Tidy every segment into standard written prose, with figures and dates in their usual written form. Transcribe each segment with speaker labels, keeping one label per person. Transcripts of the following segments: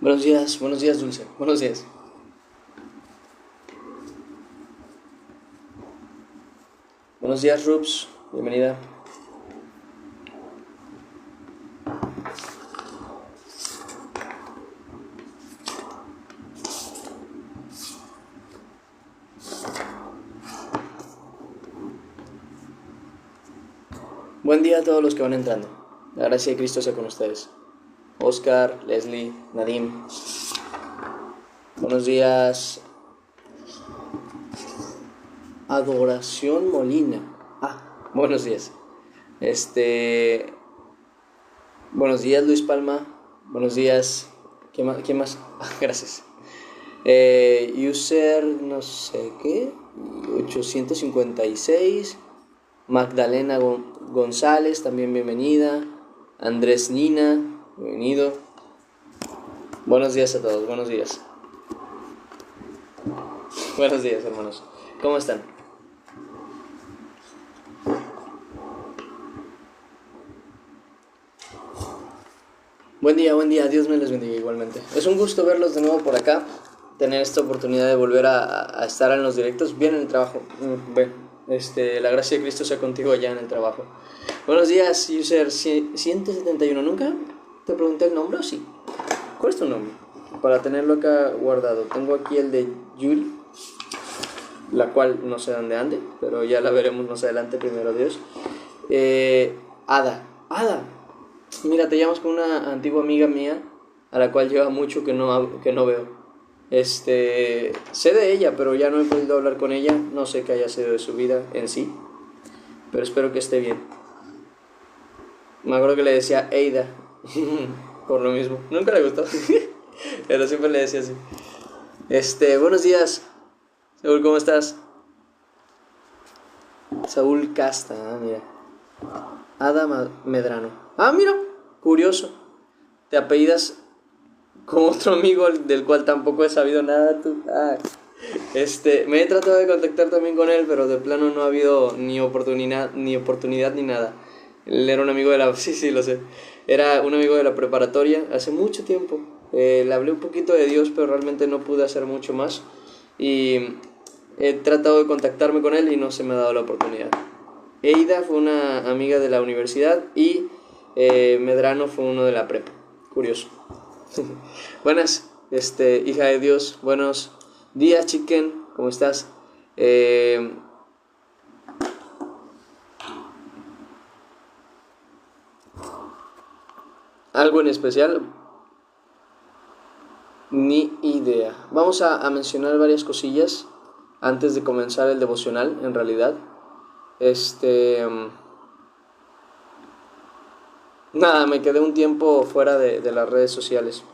Speaker 1: Buenos días, Dulce. Buenos días. Buenos días, Rups. Bienvenida. Buen día a todos los que van entrando. La gracia de Cristo sea con ustedes. Oscar, Leslie, Nadim. Buenos días. Adoración Molina. Buenos días. Buenos días, Luis Palma. Buenos días. ¿Quién más? Gracias. User no sé qué. 856. Magdalena González, también bienvenida. Andrés Nina, bienvenido. Buenos días a todos, buenos días. Buenos días, hermanos. ¿Cómo están? Buen día, Dios me les bendiga igualmente. Es un gusto verlos de nuevo por acá, tener esta oportunidad de volver a estar en los directos, bien en el trabajo. La gracia de Cristo sea contigo allá en el trabajo. Buenos días, user 171. ¿Nunca te pregunté el nombre o sí? ¿Cuál es tu nombre? Para tenerlo acá guardado. Tengo aquí el de Yuri, la cual no sé dónde ande, pero ya la veremos más adelante, primero Dios. Ada. Mira, te llamas con una antigua amiga mía, a la cual lleva mucho que no veo. Sé de ella, pero ya no he podido hablar con ella. No sé qué haya sido de su vida en sí, pero espero que esté bien. Me acuerdo que le decía Eida por lo mismo. Nunca le gustó, pero siempre le decía así. Buenos días, Saúl, ¿cómo estás? Saúl Casta, mira. Ada Medrano. Mira, curioso. Te apellidas con otro amigo del cual tampoco he sabido nada tú. Me he tratado de contactar también con él, pero de plano no ha habido ni oportunidad ni nada. Él era un amigo de la... Sí, lo sé. Era un amigo de la preparatoria hace mucho tiempo. Le hablé un poquito de Dios, pero realmente no pude hacer mucho más. Y he tratado de contactarme con él y no se me ha dado la oportunidad. Eida fue una amiga de la universidad y Medrano fue uno de la prepa. Curioso. Buenas, hija de Dios. Buenos días, chicken. ¿Cómo estás? ¿Algo en especial? Ni idea. Vamos a mencionar varias cosillas antes de comenzar el devocional, en realidad. Nada, me quedé un tiempo fuera de las redes sociales.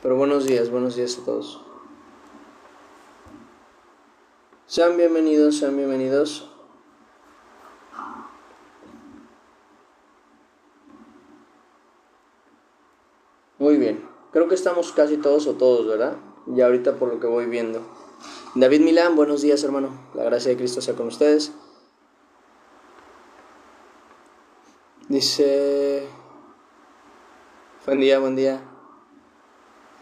Speaker 1: Pero buenos días a todos. Sean bienvenidos. Muy bien, creo que estamos casi todos, ¿verdad? Ya ahorita por lo que voy viendo. David Milán, buenos días, hermano. La gracia de Cristo sea con ustedes. Dice... Buen día.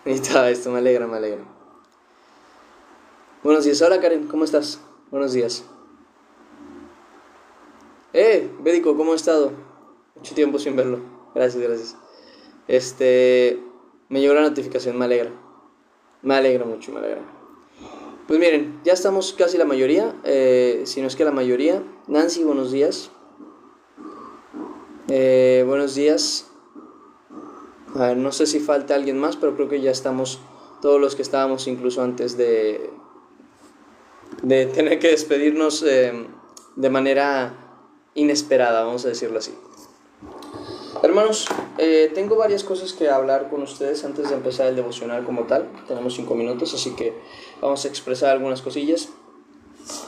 Speaker 1: Y todo esto, me alegra. Buenos días, hola Karen, ¿cómo estás? Buenos días. Bédico, ¿cómo has estado? Mucho tiempo sin verlo. Gracias. Me llegó la notificación, me alegra. Me alegra mucho. Pues miren, ya estamos casi la mayoría, si no es que la mayoría. Nancy, buenos días. Buenos días. A ver, no sé si falta alguien más, pero creo que ya estamos todos los que estábamos incluso antes de tener que despedirnos de manera inesperada, vamos a decirlo así. Hermanos, tengo varias cosas que hablar con ustedes antes de empezar el devocional como tal. Tenemos 5 minutos, así que vamos a expresar algunas cosillas.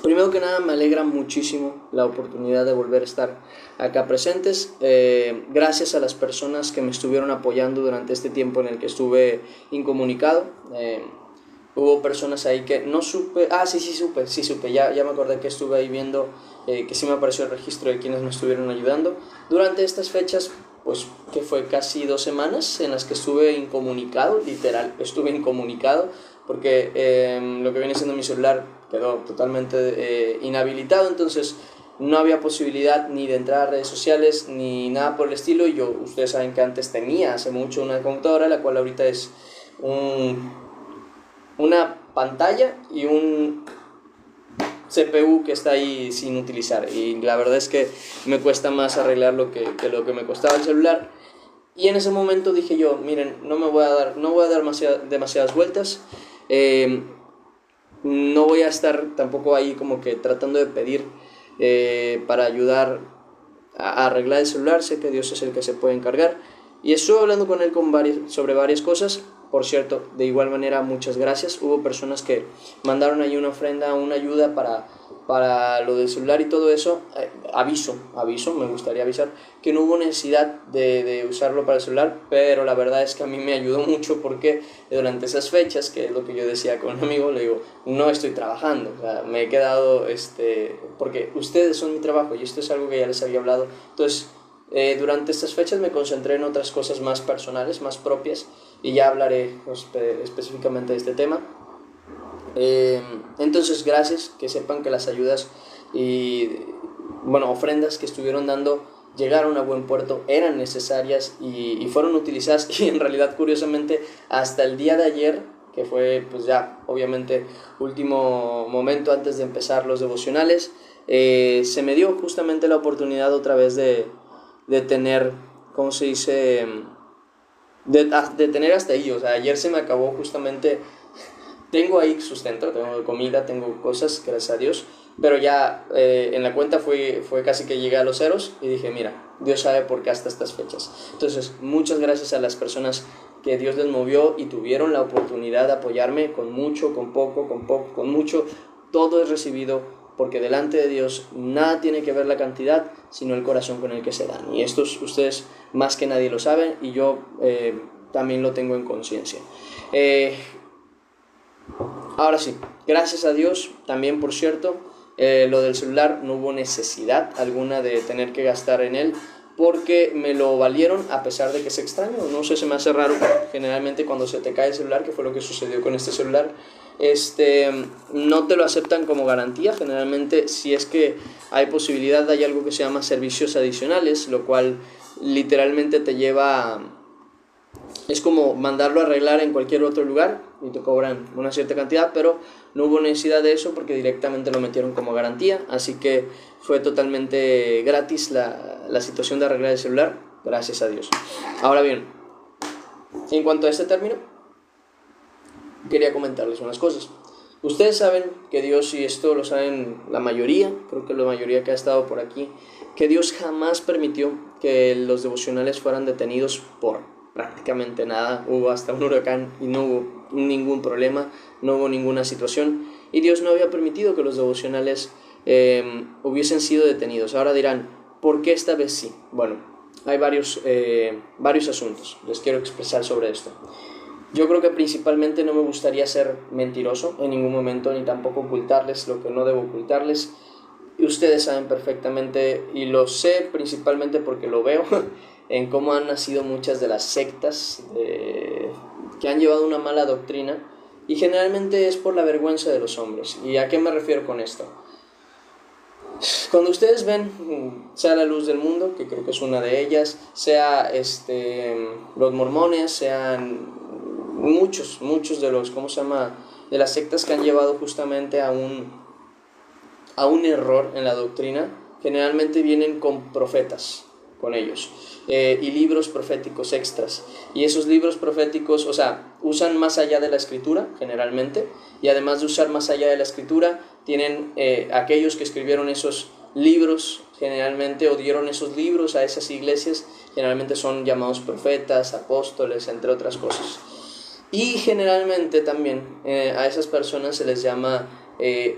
Speaker 1: Primero que nada, me alegra muchísimo la oportunidad de volver a estar acá presentes. Gracias a las personas que me estuvieron apoyando durante este tiempo en el que estuve incomunicado. Hubo personas ahí que no supe. Sí supe. Ya me acordé que estuve ahí viendo que sí me apareció el registro de quienes me estuvieron ayudando. Durante estas fechas, pues que fue casi 2 semanas en las que estuve incomunicado, literal, estuve incomunicado, porque lo que viene siendo mi celular quedó totalmente inhabilitado, entonces no había posibilidad ni de entrar a redes sociales ni nada por el estilo. Y yo, ustedes saben que antes tenía hace mucho una computadora, la cual ahorita es una pantalla y un CPU que está ahí sin utilizar, y la verdad es que me cuesta más arreglarlo que lo que me costaba el celular. Y en ese momento dije yo, miren, no voy a dar demasiadas vueltas, no voy a estar tampoco ahí como que tratando de pedir para ayudar a arreglar el celular. Sé que Dios es el que se puede encargar, y estuve hablando con él sobre varias cosas. Por cierto, de igual manera, muchas gracias. Hubo personas que mandaron ahí una ofrenda, una ayuda para lo del celular y todo eso. Aviso, me gustaría avisar que no hubo necesidad de usarlo para el celular, pero la verdad es que a mí me ayudó mucho, porque durante esas fechas, que es lo que yo decía con un amigo, le digo, no estoy trabajando, o sea, me he quedado, porque ustedes son mi trabajo, y esto es algo que ya les había hablado. Entonces, durante estas fechas me concentré en otras cosas más personales, más propias, y ya hablaré específicamente de este tema. Entonces, gracias, que sepan que las ayudas y ofrendas que estuvieron dando llegaron a buen puerto, eran necesarias y fueron utilizadas. Y en realidad, curiosamente, hasta el día de ayer, que fue pues ya obviamente último momento antes de empezar los devocionales, se me dio justamente la oportunidad otra vez de tener, ¿cómo se dice? De tener hasta ahí. O sea, ayer se me acabó justamente. Tengo ahí sustento, tengo comida, tengo cosas, gracias a Dios, pero ya en la cuenta fue casi que llegué a los ceros, y dije, mira, Dios sabe por qué hasta estas fechas. Entonces, muchas gracias a las personas que Dios les movió y tuvieron la oportunidad de apoyarme, con mucho, con poco, con mucho. Todo es recibido, porque delante de Dios nada tiene que ver la cantidad, sino el corazón con el que se dan. Y esto ustedes más que nadie lo saben, y yo también lo tengo en conciencia. Ahora sí, gracias a Dios también, por cierto, lo del celular no hubo necesidad alguna de tener que gastar en él, porque me lo valieron, a pesar de que es extraño. No sé, se me hace raro. Generalmente cuando se te cae el celular, que fue lo que sucedió con este celular, no te lo aceptan como garantía. Generalmente, si es que hay posibilidad, hay algo que se llama servicios adicionales, lo cual literalmente te lleva a... Es como mandarlo a arreglar en cualquier otro lugar y te cobran una cierta cantidad, pero no hubo necesidad de eso, porque directamente lo metieron como garantía. Así que fue totalmente gratis la situación de arreglar el celular, gracias a Dios. Ahora bien, en cuanto a este término, quería comentarles unas cosas. Ustedes saben que Dios, y esto lo saben la mayoría, creo que la mayoría que ha estado por aquí, que Dios jamás permitió que los devocionales fueran detenidos por prácticamente nada. Hubo hasta un huracán y no hubo ningún problema, no hubo ninguna situación, y Dios no había permitido que los devocionales hubiesen sido detenidos. Ahora dirán, ¿por qué esta vez sí? Bueno, hay varios asuntos, les quiero expresar sobre esto. Yo creo que principalmente no me gustaría ser mentiroso en ningún momento, ni tampoco ocultarles lo que no debo ocultarles. Y ustedes saben perfectamente, y lo sé principalmente porque lo veo en cómo han nacido muchas de las sectas que han llevado una mala doctrina, y generalmente es por la vergüenza de los hombres. ¿Y a qué me refiero con esto? Cuando ustedes ven, sea la luz del mundo, que creo que es una de ellas, sea los mormones, sean muchos de los, de las sectas que han llevado justamente a un error en la doctrina, generalmente vienen con profetas con ellos, y libros proféticos extras. Y esos libros proféticos, o sea, usan más allá de la escritura generalmente, y además de usar más allá de la escritura, tienen aquellos que escribieron esos libros generalmente, o dieron esos libros a esas iglesias, generalmente son llamados profetas, apóstoles, entre otras cosas. Y generalmente también a esas personas se les llama,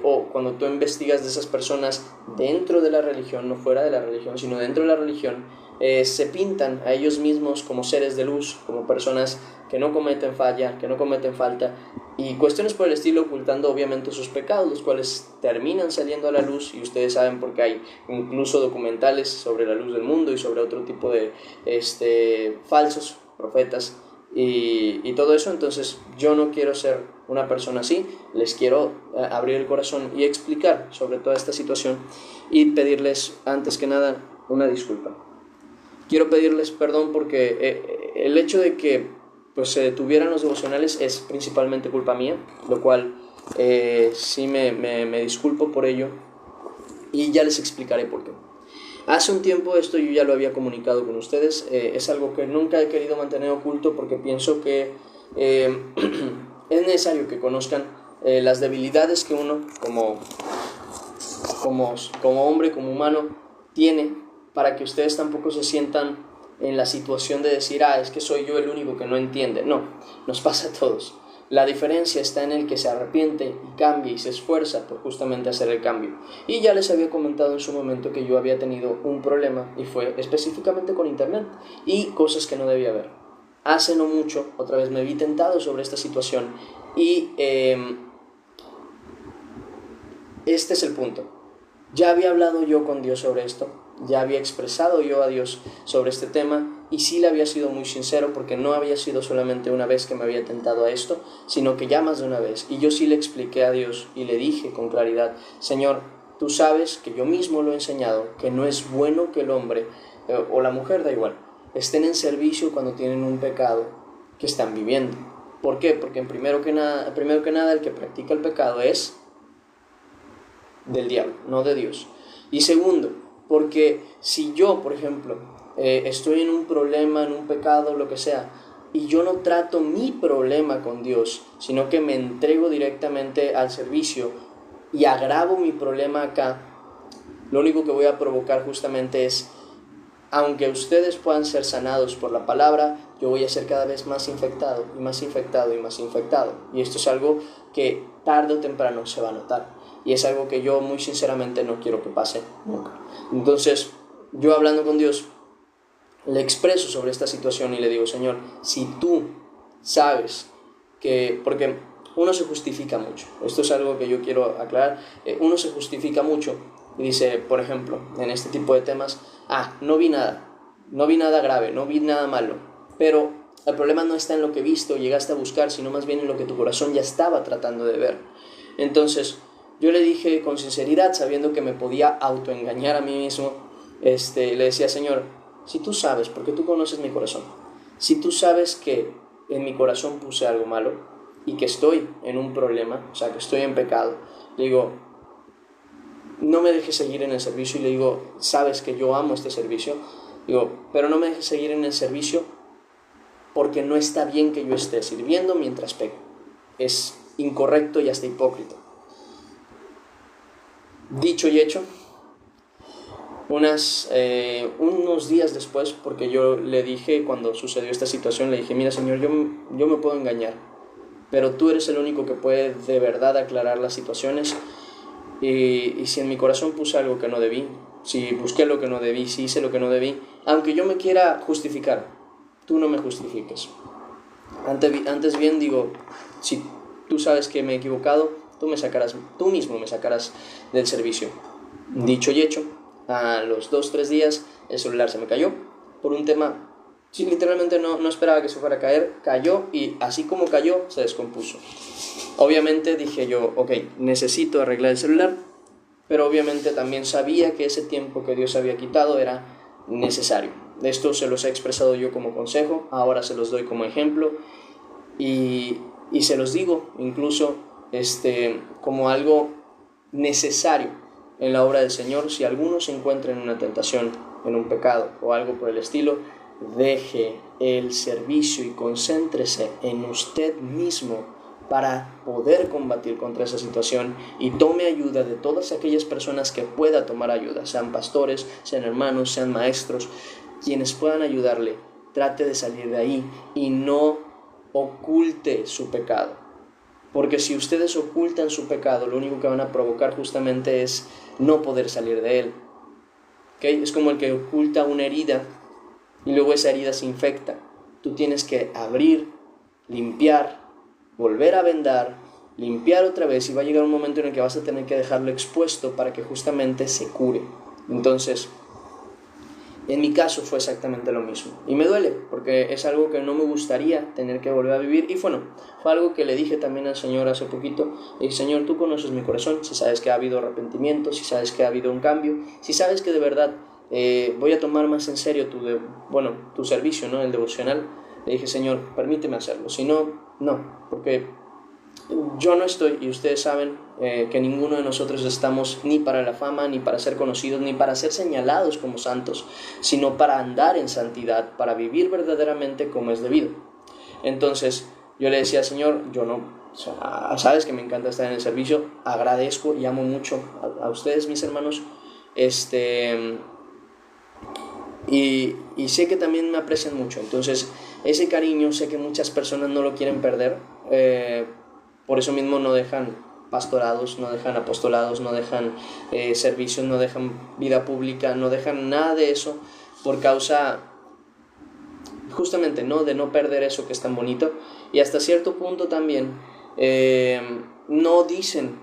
Speaker 1: o cuando tú investigas de esas personas dentro de la religión, no fuera de la religión, sino dentro de la religión, se pintan a ellos mismos como seres de luz, como personas que no cometen falla, que no cometen falta, y cuestiones por el estilo, ocultando obviamente sus pecados, los cuales terminan saliendo a la luz, y ustedes saben porque hay incluso documentales sobre la luz del mundo y sobre otro tipo de falsos profetas y todo eso. Entonces yo no quiero ser una persona así, les quiero abrir el corazón y explicar sobre toda esta situación y pedirles antes que nada una disculpa. Quiero pedirles perdón porque el hecho de que pues se detuvieran los devocionales es principalmente culpa mía, lo cual sí me disculpo por ello y ya les explicaré por qué. Hace un tiempo esto yo ya lo había comunicado con ustedes, es algo que nunca he querido mantener oculto porque pienso que es necesario que conozcan las debilidades que uno como hombre, como humano, tiene, para que ustedes tampoco se sientan en la situación de decir, es que soy yo el único que no entiende. No, nos pasa a todos. La diferencia está en el que se arrepiente y cambia y se esfuerza por justamente hacer el cambio. Y ya les había comentado en su momento que yo había tenido un problema y fue específicamente con internet y cosas que no debía ver. Hace no mucho, otra vez me vi tentado sobre esta situación y este es el punto. Ya había hablado yo con Dios sobre esto, ya había expresado yo a Dios sobre este tema y sí le había sido muy sincero porque no había sido solamente una vez que me había tentado a esto, sino que ya más de una vez. Y yo sí le expliqué a Dios y le dije con claridad, Señor, tú sabes que yo mismo lo he enseñado, que no es bueno que el hombre o la mujer, da igual, estén en servicio cuando tienen un pecado que están viviendo. ¿Por qué? Porque primero que nada el que practica el pecado es del diablo, no de Dios. Y segundo, porque si yo, por ejemplo, estoy en un problema, en un pecado, lo que sea, y yo no trato mi problema con Dios, sino que me entrego directamente al servicio y agravo mi problema acá, lo único que voy a provocar justamente es, aunque ustedes puedan ser sanados por la palabra, yo voy a ser cada vez más infectado y más infectado y más infectado. Y esto es algo que tarde o temprano se va a notar. Y es algo que yo muy sinceramente no quiero que pase nunca. Entonces, yo hablando con Dios, le expreso sobre esta situación y le digo, Señor, si tú sabes que... Porque uno se justifica mucho. Esto es algo que yo quiero aclarar. Uno se justifica mucho y dice, por ejemplo, en este tipo de temas, no vi nada grave, no vi nada malo. Pero el problema no está en lo que visto, llegaste a buscar, sino más bien en lo que tu corazón ya estaba tratando de ver. Entonces, yo le dije con sinceridad, sabiendo que me podía autoengañar a mí mismo, le decía, Señor, si tú sabes, porque tú conoces mi corazón, si tú sabes que en mi corazón puse algo malo y que estoy en un problema, o sea, que estoy en pecado, le digo, no me dejes seguir en el servicio. Y le digo, sabes que yo amo este servicio, digo, pero no me dejes seguir en el servicio porque no está bien que yo esté sirviendo mientras peco. Es incorrecto y hasta hipócrita. Dicho y hecho, unos días después, porque yo le dije, cuando sucedió esta situación, le dije, mira Señor, yo me puedo engañar, pero tú eres el único que puede de verdad aclarar las situaciones, y si en mi corazón puse algo que no debí, si busqué lo que no debí, si hice lo que no debí, aunque yo me quiera justificar, tú no me justifiques. Antes bien digo, si tú sabes que me he equivocado, tú mismo me sacarás del servicio. Dicho y hecho, a los 2-3 días el celular se me cayó por un tema, sí, literalmente no esperaba que se fuera a caer, cayó y así como cayó se descompuso. Obviamente dije yo, ok, necesito arreglar el celular, pero obviamente también sabía que ese tiempo que Dios había quitado era necesario. Esto se los he expresado yo como consejo, ahora se los doy como ejemplo y se los digo incluso como algo necesario en la obra del Señor. Si alguno se encuentra en una tentación, en un pecado o algo por el estilo, deje el servicio y concéntrese en usted mismo para poder combatir contra esa situación y tome ayuda de todas aquellas personas que pueda tomar ayuda, sean pastores, sean hermanos, sean maestros, quienes puedan ayudarle. Trate de salir de ahí y no oculte su pecado, porque si ustedes ocultan su pecado, lo único que van a provocar justamente es no poder salir de él. ¿Okay? Es como el que oculta una herida y luego esa herida se infecta. Tú tienes que abrir, limpiar volver a vendar, limpiar otra vez, y va a llegar un momento en el que vas a tener que dejarlo expuesto para que justamente se cure. Entonces, en mi caso fue exactamente lo mismo. Y me duele, porque es algo que no me gustaría tener que volver a vivir. Y bueno, fue algo que le dije también al Señor hace poquito. Le dije: Señor, tú conoces mi corazón, si sabes que ha habido arrepentimiento, si sabes que ha habido un cambio, si sabes que de verdad voy a tomar más en serio tu servicio, ¿no? El devocional. Le dije: Señor, permíteme hacerlo. Si no, no, porque yo no estoy, y ustedes saben que ninguno de nosotros estamos ni para la fama, ni para ser conocidos, ni para ser señalados como santos, sino para andar en santidad, para vivir verdaderamente como es debido. Entonces yo le decía: Señor, yo no, o sea, sabes que me encanta estar en el servicio, agradezco y amo mucho a ustedes, mis hermanos, y sé que también me aprecian mucho. Entonces ese cariño sé que muchas personas no lo quieren perder. Por eso mismo no dejan pastorados, no dejan apostolados, no dejan servicios, no dejan vida pública, no dejan nada de eso, por causa justamente, ¿no?, de no perder eso que es tan bonito. Y hasta cierto punto también no dicen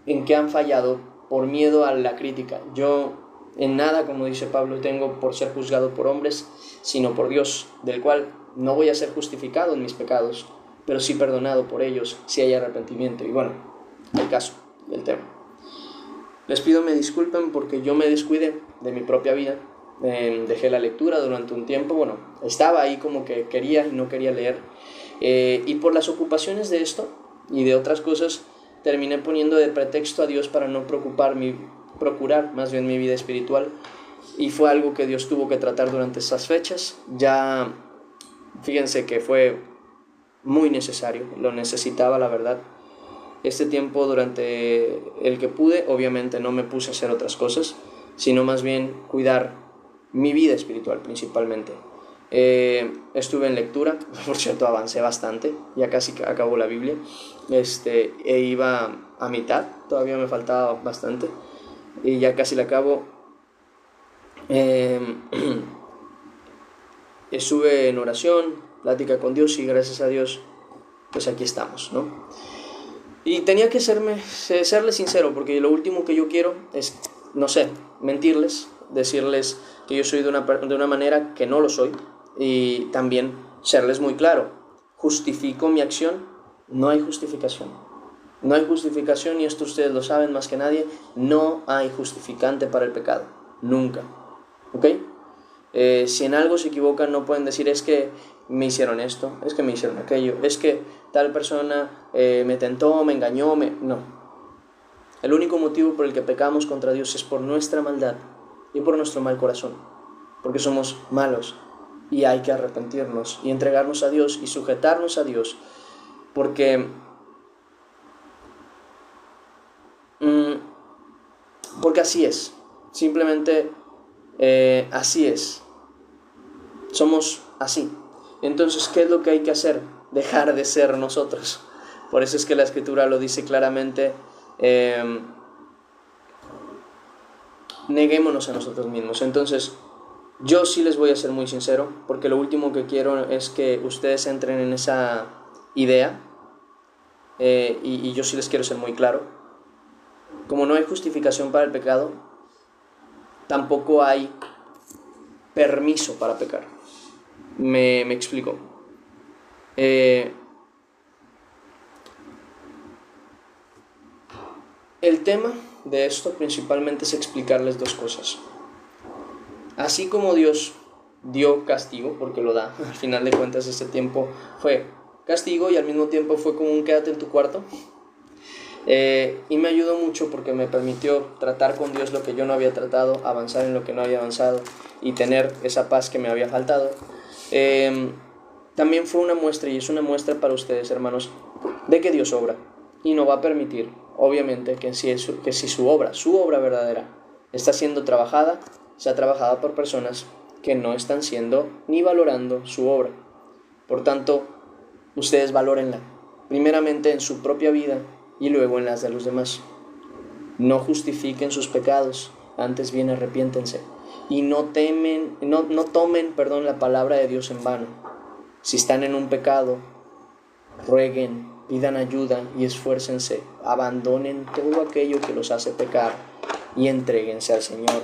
Speaker 1: en qué han fallado por miedo a la crítica. Yo en nada, como dice Pablo, tengo por ser juzgado por hombres, sino por Dios, del cual no voy a ser justificado en mis pecados, pero sí perdonado por ellos si hay arrepentimiento. Y bueno, el caso del tema. Les pido me disculpen porque yo me descuidé de mi propia vida. Dejé la lectura durante un tiempo. Bueno, estaba ahí como que quería y no quería leer. Y por las ocupaciones de esto y de otras cosas, terminé poniendo de pretexto a Dios para no procurar más bien mi vida espiritual. Y fue algo que Dios tuvo que tratar durante esas fechas. Ya, fíjense que fue muy necesario, lo necesitaba, la verdad. Este tiempo durante el que pude, obviamente no me puse a hacer otras cosas, sino más bien cuidar mi vida espiritual principalmente. Estuve en lectura, por cierto avancé bastante, ya casi acabó la Biblia, iba a mitad, todavía me faltaba bastante, y ya casi la acabo. Estuve en oración, plática con Dios, y gracias a Dios, pues aquí estamos, ¿no? Y tenía que serles sincero, porque lo último que yo quiero es, no sé, mentirles, decirles que yo soy de una manera que no lo soy, y también serles muy claro: ¿justifico mi acción? No hay justificación. No hay justificación, y esto ustedes lo saben más que nadie. No hay justificante para el pecado, nunca, ¿ok? Si en algo se equivocan, no pueden decir: es que me hicieron esto, es que me hicieron aquello, es que tal persona me tentó, me engañó, no. El único motivo por el que pecamos contra Dios es por nuestra maldad y por nuestro mal corazón, porque somos malos, y hay que arrepentirnos y entregarnos a Dios y sujetarnos a Dios, porque así es, simplemente así es, somos así. Entonces, ¿qué es lo que hay que hacer? Dejar de ser nosotros. Por eso es que la Escritura lo dice claramente: neguémonos a nosotros mismos. Entonces, yo sí les voy a ser muy sincero, porque lo último que quiero es que ustedes entren en esa idea, y yo sí les quiero ser muy claro. Como no hay justificación para el pecado, tampoco hay permiso para pecar. Me explico. El tema de esto principalmente es explicarles dos cosas. Así como Dios dio castigo, porque lo da, al final de cuentas este tiempo fue castigo y al mismo tiempo fue como un quédate en tu cuarto, y me ayudó mucho porque me permitió tratar con Dios lo que yo no había tratado, avanzar en lo que no había avanzado y tener esa paz que me había faltado. También fue una muestra, y es una muestra para ustedes, hermanos, de que Dios obra y no va a permitir, obviamente, que si su obra verdadera está siendo trabajada, sea trabajada por personas que no están siendo ni valorando su obra. Por tanto, ustedes valórenla, primeramente en su propia vida y luego en las de los demás. No justifiquen sus pecados, antes bien arrepiéntense, y no tomen la palabra de Dios en vano. Si están en un pecado, rueguen, pidan ayuda y esfuércense, abandonen todo aquello que los hace pecar y entréguense al Señor,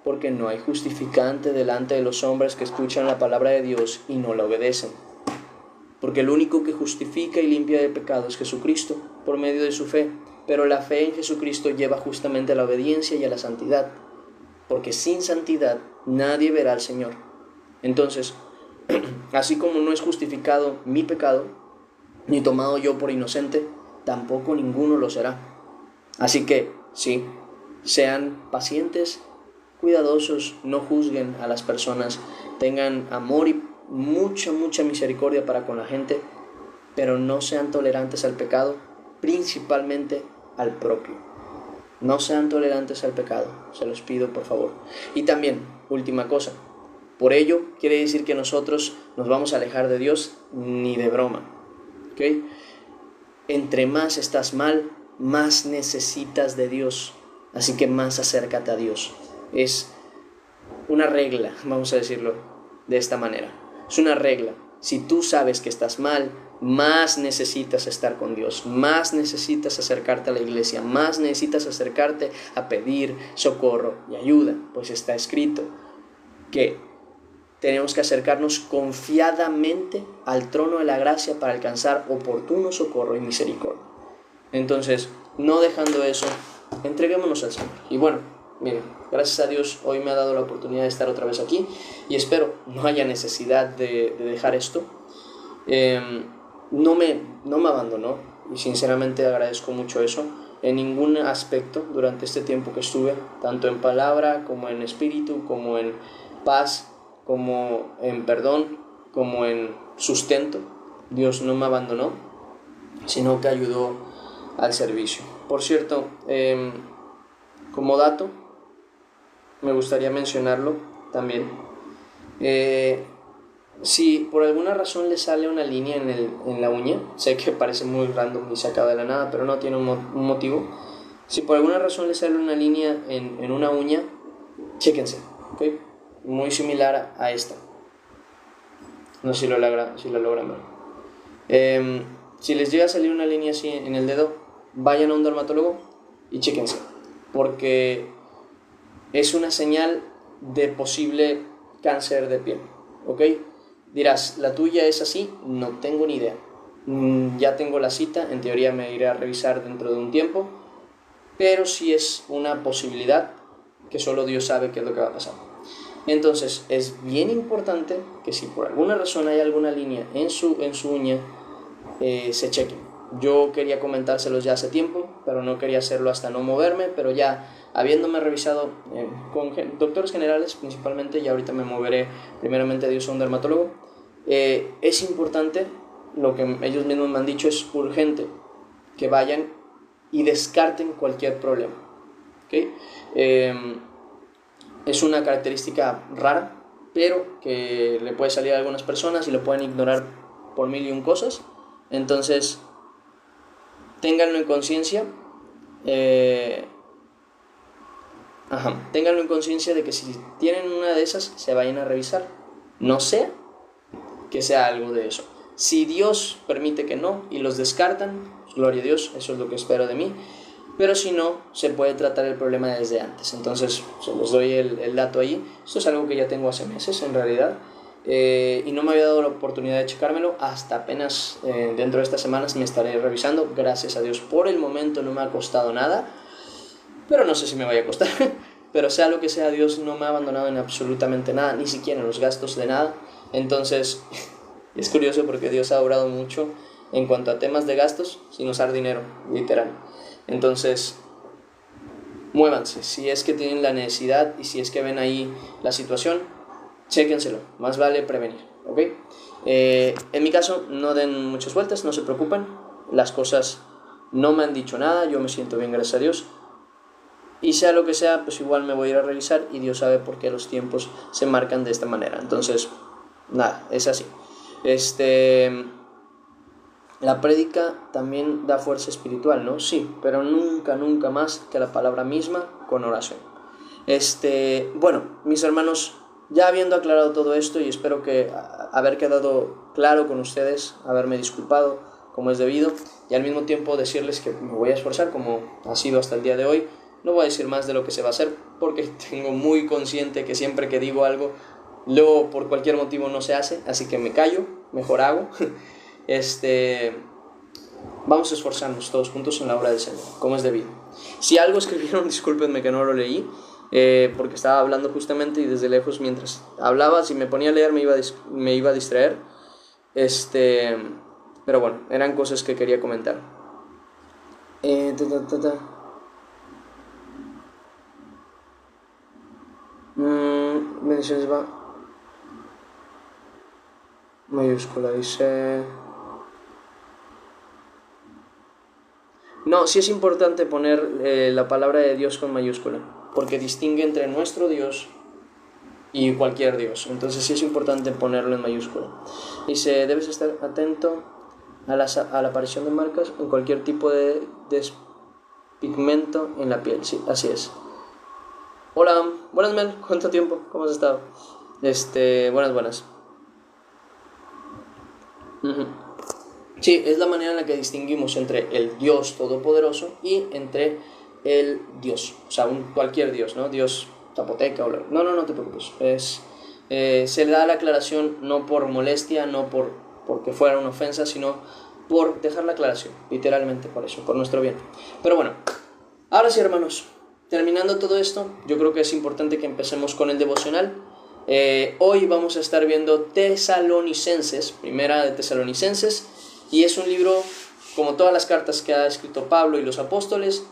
Speaker 1: porque no hay justificante delante de los hombres que escuchan la palabra de Dios y no la obedecen. Porque el único que justifica y limpia de pecado es Jesucristo, por medio de su fe, pero la fe en Jesucristo lleva justamente a la obediencia y a la santidad, porque sin santidad nadie verá al Señor. Entonces, así como no es justificado mi pecado, ni tomado yo por inocente, tampoco ninguno lo será. Así que, sí, sean pacientes, cuidadosos, no juzguen a las personas, tengan amor y mucha misericordia para con la gente, pero no sean tolerantes al pecado, principalmente al propio. No sean tolerantes al pecado, se los pido por favor. Y también, última cosa, por ello quiere decir que nosotros nos vamos a alejar de Dios ni de broma, ¿ok? Entre más estás mal, más necesitas de Dios, así que más acércate a Dios. Es una regla, vamos a decirlo de esta manera. Es una regla. Si tú sabes que estás mal, más necesitas estar con Dios, más necesitas acercarte a la iglesia, más necesitas acercarte a pedir socorro y ayuda, pues está escrito que tenemos que acercarnos confiadamente al trono de la gracia para alcanzar oportuno socorro y misericordia. Entonces, no dejando eso, entreguémonos al Señor. Y bueno, miren, gracias a Dios hoy me ha dado la oportunidad de estar otra vez aquí y espero no haya necesidad de dejar esto. No me abandonó y sinceramente agradezco mucho eso en ningún aspecto durante este tiempo que estuve, tanto en palabra como en espíritu, como en paz, como en perdón, como en sustento. Dios no me abandonó, sino que ayudó al servicio. Por cierto, como dato, me gustaría mencionarlo también. Si por alguna razón le sale una línea en la uña, sé que parece muy random y sacado de la nada, pero no tiene un motivo. Si por alguna razón le sale una línea en una uña, chéquense, ¿ok? Muy similar a esta. No sé si lo logran ver. Si les llega a salir una línea así en el dedo, vayan a un dermatólogo y chéquense, porque es una señal de posible cáncer de piel, ¿ok? Dirás, ¿la tuya es así? No tengo ni idea. Ya tengo la cita, en teoría me iré a revisar dentro de un tiempo, pero sí es una posibilidad que solo Dios sabe qué es lo que va a pasar. Entonces, es bien importante que si por alguna razón hay alguna línea en su uña, se chequen. Yo quería comentárselos ya hace tiempo, pero no quería hacerlo hasta no moverme, pero ya habiéndome revisado con doctores generales principalmente, y ahorita me moveré primeramente a Dios a un dermatólogo, es importante, lo que ellos mismos me han dicho, es urgente que vayan y descarten cualquier problema, ¿okay? Es una característica rara, pero que le puede salir a algunas personas y lo pueden ignorar por mil y un cosas. Entonces, ténganlo en conciencia. Ténganlo en conciencia de que si tienen una de esas, se vayan a revisar. No sea que sea algo de eso. Si Dios permite que no y los descartan, gloria a Dios, eso es lo que espero de mí. Pero si no, se puede tratar el problema desde antes. Entonces, se los doy el dato ahí. Esto es algo que ya tengo hace meses, en realidad. Y no me había dado la oportunidad de checármelo. Hasta apenas dentro de estas semanas me estaré revisando. Gracias a Dios, por el momento no me ha costado nada. Pero no sé si me vaya a costar. Pero sea lo que sea, Dios no me ha abandonado en absolutamente nada, ni siquiera en los gastos de nada. Entonces, es curioso porque Dios ha obrado mucho en cuanto a temas de gastos sin usar dinero, literal. Entonces, muévanse. Si es que tienen la necesidad y si es que ven ahí la situación, chéquenselo. Más vale prevenir, ¿ok? En mi caso, no den muchas vueltas, no se preocupen. Las cosas no me han dicho nada, yo me siento bien, gracias a Dios. Y sea lo que sea, pues igual me voy a ir a revisar y Dios sabe por qué los tiempos se marcan de esta manera. Entonces, nada, es así. La prédica también da fuerza espiritual, ¿no? Sí, pero nunca más que la palabra misma con oración. Bueno, mis hermanos, ya habiendo aclarado todo esto y espero que haber quedado claro con ustedes, haberme disculpado como es debido, y al mismo tiempo decirles que me voy a esforzar como ha sido hasta el día de hoy. No voy a decir más de lo que se va a hacer porque tengo muy consciente que siempre que digo algo, luego por cualquier motivo no se hace, así que me callo, mejor hago. Vamos a esforzarnos todos juntos en la obra del Señor, como es debido. Si algo escribieron, discúlpenme que no lo leí, porque estaba hablando justamente y desde lejos mientras hablaba, si me ponía a leer me iba a distraer. Pero bueno, eran cosas que quería comentar. Menciones va mayúscula, dice. No, sí es importante poner la palabra de Dios con mayúscula, porque distingue entre nuestro Dios y cualquier Dios. Entonces sí es importante ponerlo en mayúscula. Dice, debes estar atento a la aparición de marcas en cualquier tipo de despigmento en la piel. Sí, así es. Hola, buenas Mel, ¿cuánto tiempo? ¿Cómo has estado? Buenas. Sí, es la manera en la que distinguimos entre el Dios Todopoderoso y entre el Dios, o sea, cualquier Dios, ¿no? Dios zapoteca o no te preocupes. Se le da la aclaración no por molestia, no porque fuera una ofensa, sino por dejar la aclaración, literalmente por eso, por nuestro bien. Pero bueno, ahora sí, hermanos, terminando todo esto, yo creo que es importante que empecemos con el devocional. Hoy vamos a estar viendo Tesalonicenses, primera de Tesalonicenses, y es un libro, como todas las cartas que ha escrito Pablo y los apóstoles,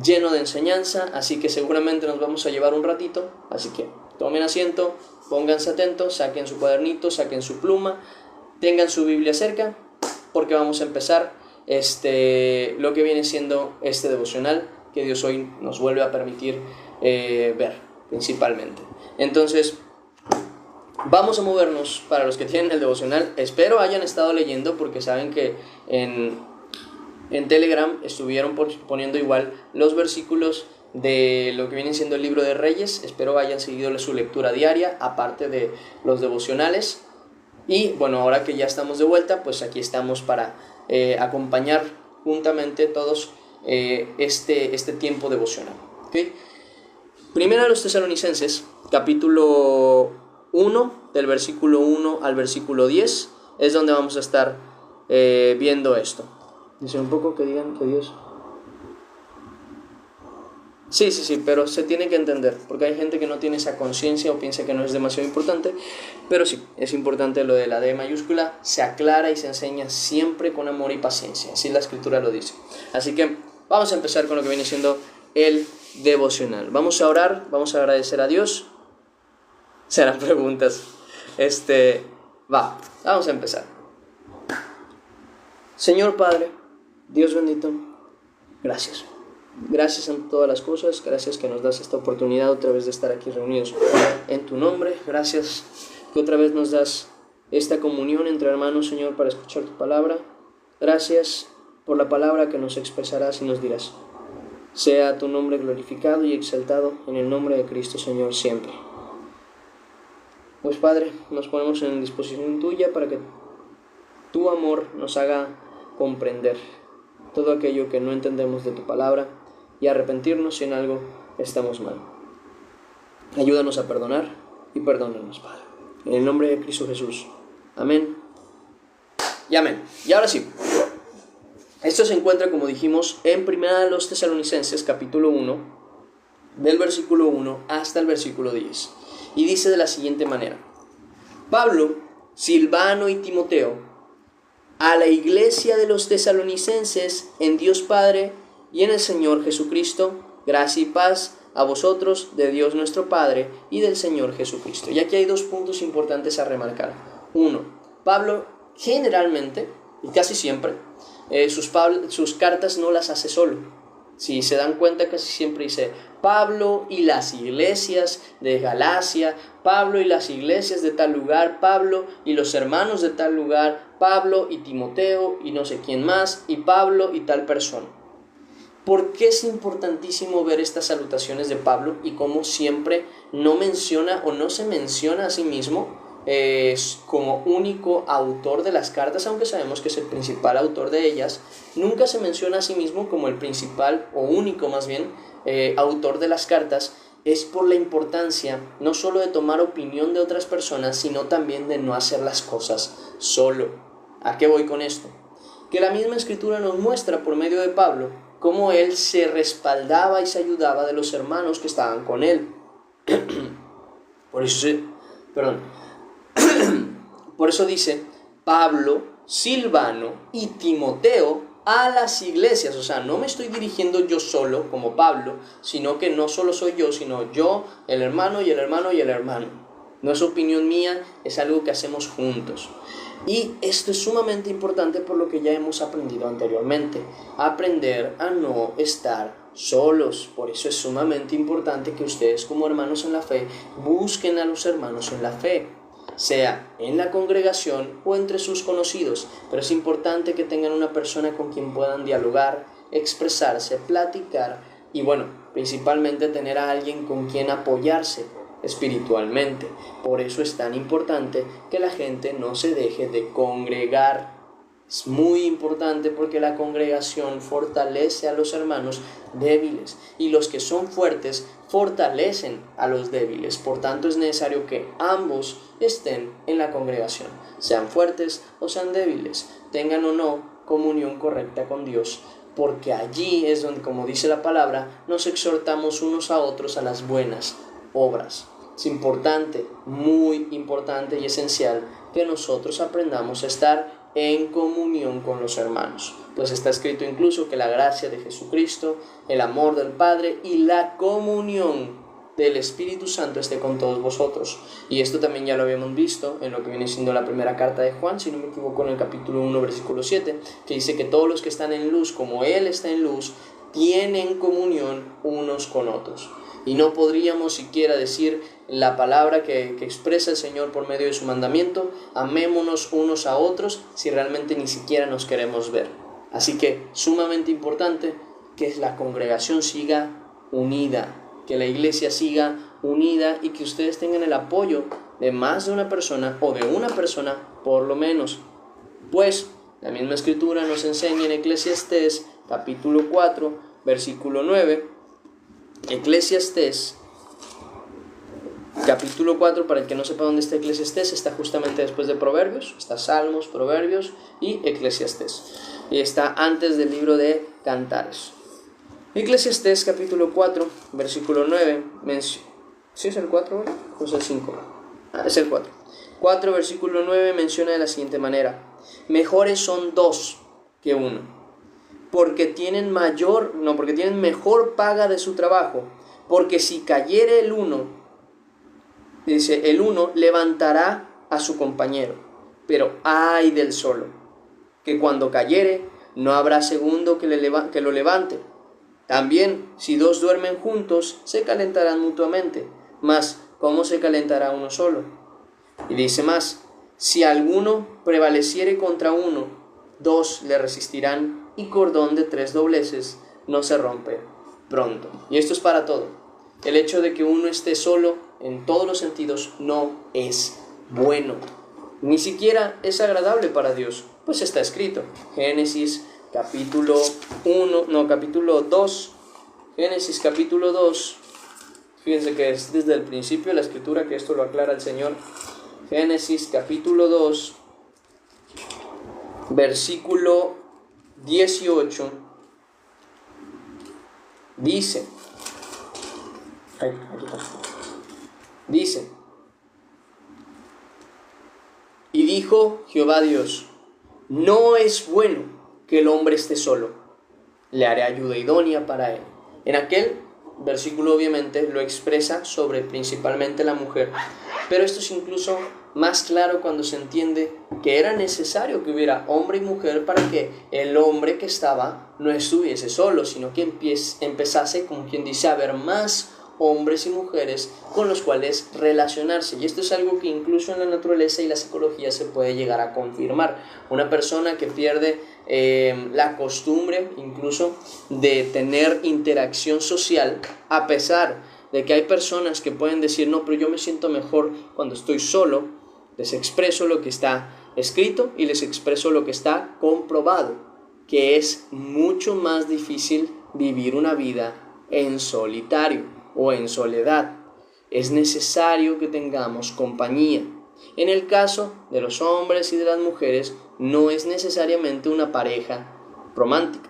Speaker 1: lleno de enseñanza, así que seguramente nos vamos a llevar un ratito, así que tomen asiento, pónganse atentos, saquen su cuadernito, saquen su pluma, tengan su Biblia cerca, porque vamos a empezar lo que viene siendo este devocional que Dios hoy nos vuelve a permitir ver, principalmente. Entonces, vamos a movernos. Para los que tienen el devocional, espero hayan estado leyendo, porque saben que en Telegram estuvieron poniendo igual los versículos de lo que viene siendo el libro de Reyes. Espero hayan seguido su lectura diaria, aparte de los devocionales. Y bueno, ahora que ya estamos de vuelta, pues aquí estamos para acompañar juntamente todos este tiempo devocional. ¿Okay? Primera a los Tesalonicenses, capítulo 1, del versículo 1 al versículo 10, es donde vamos a estar viendo esto. Dice un poco que digan que Dios... Sí, pero se tiene que entender, porque hay gente que no tiene esa conciencia o piensa que no es demasiado importante, pero sí, es importante lo de la D mayúscula, se aclara y se enseña siempre con amor y paciencia, así la escritura lo dice. Así que vamos a empezar con lo que viene siendo el devocional. Vamos a orar, vamos a agradecer a Dios. Serán preguntas. Vamos a empezar. Señor Padre, Dios bendito, gracias. Gracias en todas las cosas, gracias que nos das esta oportunidad otra vez de estar aquí reunidos en tu nombre. Gracias que otra vez nos das esta comunión entre hermanos, Señor, para escuchar tu palabra. Gracias por la palabra que nos expresarás y nos dirás. Sea tu nombre glorificado y exaltado en el nombre de Cristo, Señor, siempre. Pues Padre, nos ponemos en disposición tuya para que tu amor nos haga comprender todo aquello que no entendemos de tu palabra y arrepentirnos si en algo estamos mal. Ayúdanos a perdonar y perdónanos, Padre. En el nombre de Cristo Jesús. Amén y amén. Y ahora sí, esto se encuentra, como dijimos, en 1 Tesalonicenses, capítulo 1, del versículo 1 hasta el versículo 10. Y dice de la siguiente manera: Pablo, Silvano y Timoteo, a la iglesia de los tesalonicenses, en Dios Padre y en el Señor Jesucristo, gracia y paz a vosotros, de Dios nuestro Padre y del Señor Jesucristo. Y aquí hay dos puntos importantes a remarcar. Uno, Pablo generalmente, y casi siempre, sus cartas no las hace solo. Si se dan cuenta, casi siempre dice Pablo y las iglesias de Galacia, Pablo y las iglesias de tal lugar, Pablo y los hermanos de tal lugar, Pablo y Timoteo y no sé quién más, y Pablo y tal persona. ¿Por qué es importantísimo ver estas salutaciones de Pablo y cómo siempre no menciona o no se menciona a sí mismo como único autor de las cartas, aunque sabemos que es el principal autor de ellas. Nunca se menciona a sí mismo como el principal, o único más bien, autor de las cartas. Es por la importancia no solo de tomar opinión de otras personas, sino también de no hacer las cosas solo. ¿A qué voy con esto? Que la misma Escritura nos muestra por medio de Pablo cómo él se respaldaba y se ayudaba de los hermanos que estaban con él. Por eso dice Pablo, Silvano y Timoteo a las iglesias. O sea, no me estoy dirigiendo yo solo como Pablo, sino que no solo soy yo, sino yo, el hermano y el hermano y el hermano. No es opinión mía, es algo que hacemos juntos. Y esto es sumamente importante por lo que ya hemos aprendido anteriormente. Aprender a no estar solos. Por eso es sumamente importante que ustedes como hermanos en la fe busquen a los hermanos en la fe, sea en la congregación o entre sus conocidos, pero es importante que tengan una persona con quien puedan dialogar, expresarse, platicar y principalmente tener a alguien con quien apoyarse espiritualmente. Por eso es tan importante que la gente no se deje de congregar. Es muy importante porque la congregación fortalece a los hermanos débiles y los que son fuertes fortalecen a los débiles. Por tanto, es necesario que ambos estén en la congregación, sean fuertes o sean débiles, tengan o no comunión correcta con Dios, porque allí es donde, como dice la palabra, nos exhortamos unos a otros a las buenas obras. Es importante, muy importante y esencial que nosotros aprendamos a estar en comunión con los hermanos, pues está escrito incluso que la gracia de Jesucristo, el amor del Padre y la comunión del Espíritu Santo esté con todos vosotros. Y esto también ya lo habíamos visto en lo que viene siendo la primera carta de Juan, si no me equivoco, en el capítulo 1, versículo 7, que dice que todos los que están en luz, como Él está en luz, tienen comunión unos con otros. Y no podríamos siquiera decir la palabra que expresa el Señor por medio de su mandamiento: amémonos unos a otros, si realmente ni siquiera nos queremos ver. Así que sumamente importante que la congregación siga unida, que la iglesia siga unida y que ustedes tengan el apoyo de más de una persona o de una persona por lo menos. Pues la misma Escritura nos enseña en Eclesiastés capítulo 4 versículo 9. Eclesiastés capítulo 4, para el que no sepa dónde está Eclesiastés, está justamente después de Proverbios. Está Salmos, Proverbios y Eclesiastés, y está antes del libro de Cantares. Eclesiastés capítulo 4 versículo 9 ¿sí es el 4 o es el 5? Es el 4. 4 versículo 9 menciona de la siguiente manera: mejores son dos que uno, porque tienen mejor paga de su trabajo, porque si cayere el uno, dice, el uno levantará a su compañero, pero ay del solo, que cuando cayere no habrá segundo que lo levante. También, si dos duermen juntos, se calentarán mutuamente, mas ¿cómo se calentará uno solo? Y dice más: si alguno prevaleciere contra uno, dos le resistirán, y cordón de 3 dobleces no se rompe pronto. Y esto es para todo. El hecho de que uno esté solo en todos los sentidos no es bueno, ni siquiera es agradable para Dios, pues está escrito. Génesis capítulo 2. Génesis capítulo 2. Fíjense que es desde el principio de la Escritura que esto lo aclara el Señor. Génesis capítulo 2, versículo 18, dice, y dijo Jehová Dios: no es bueno que el hombre esté solo, le haré ayuda idónea para él. En aquel versículo obviamente lo expresa sobre principalmente la mujer, pero esto es incluso más claro cuando se entiende que era necesario que hubiera hombre y mujer para que el hombre que estaba no estuviese solo, sino que empezase, como quien dice, a haber más hombres y mujeres con los cuales relacionarse. Y esto es algo que incluso en la naturaleza y la psicología se puede llegar a confirmar. Una persona que pierde la costumbre incluso de tener interacción social, a pesar de que hay personas que pueden decir: no, pero yo me siento mejor cuando estoy solo, Les expreso lo que está escrito y les expreso lo que está comprobado, que es mucho más difícil vivir una vida en solitario o en soledad. Es necesario que tengamos compañía. En el caso de los hombres y de las mujeres, no es necesariamente una pareja romántica.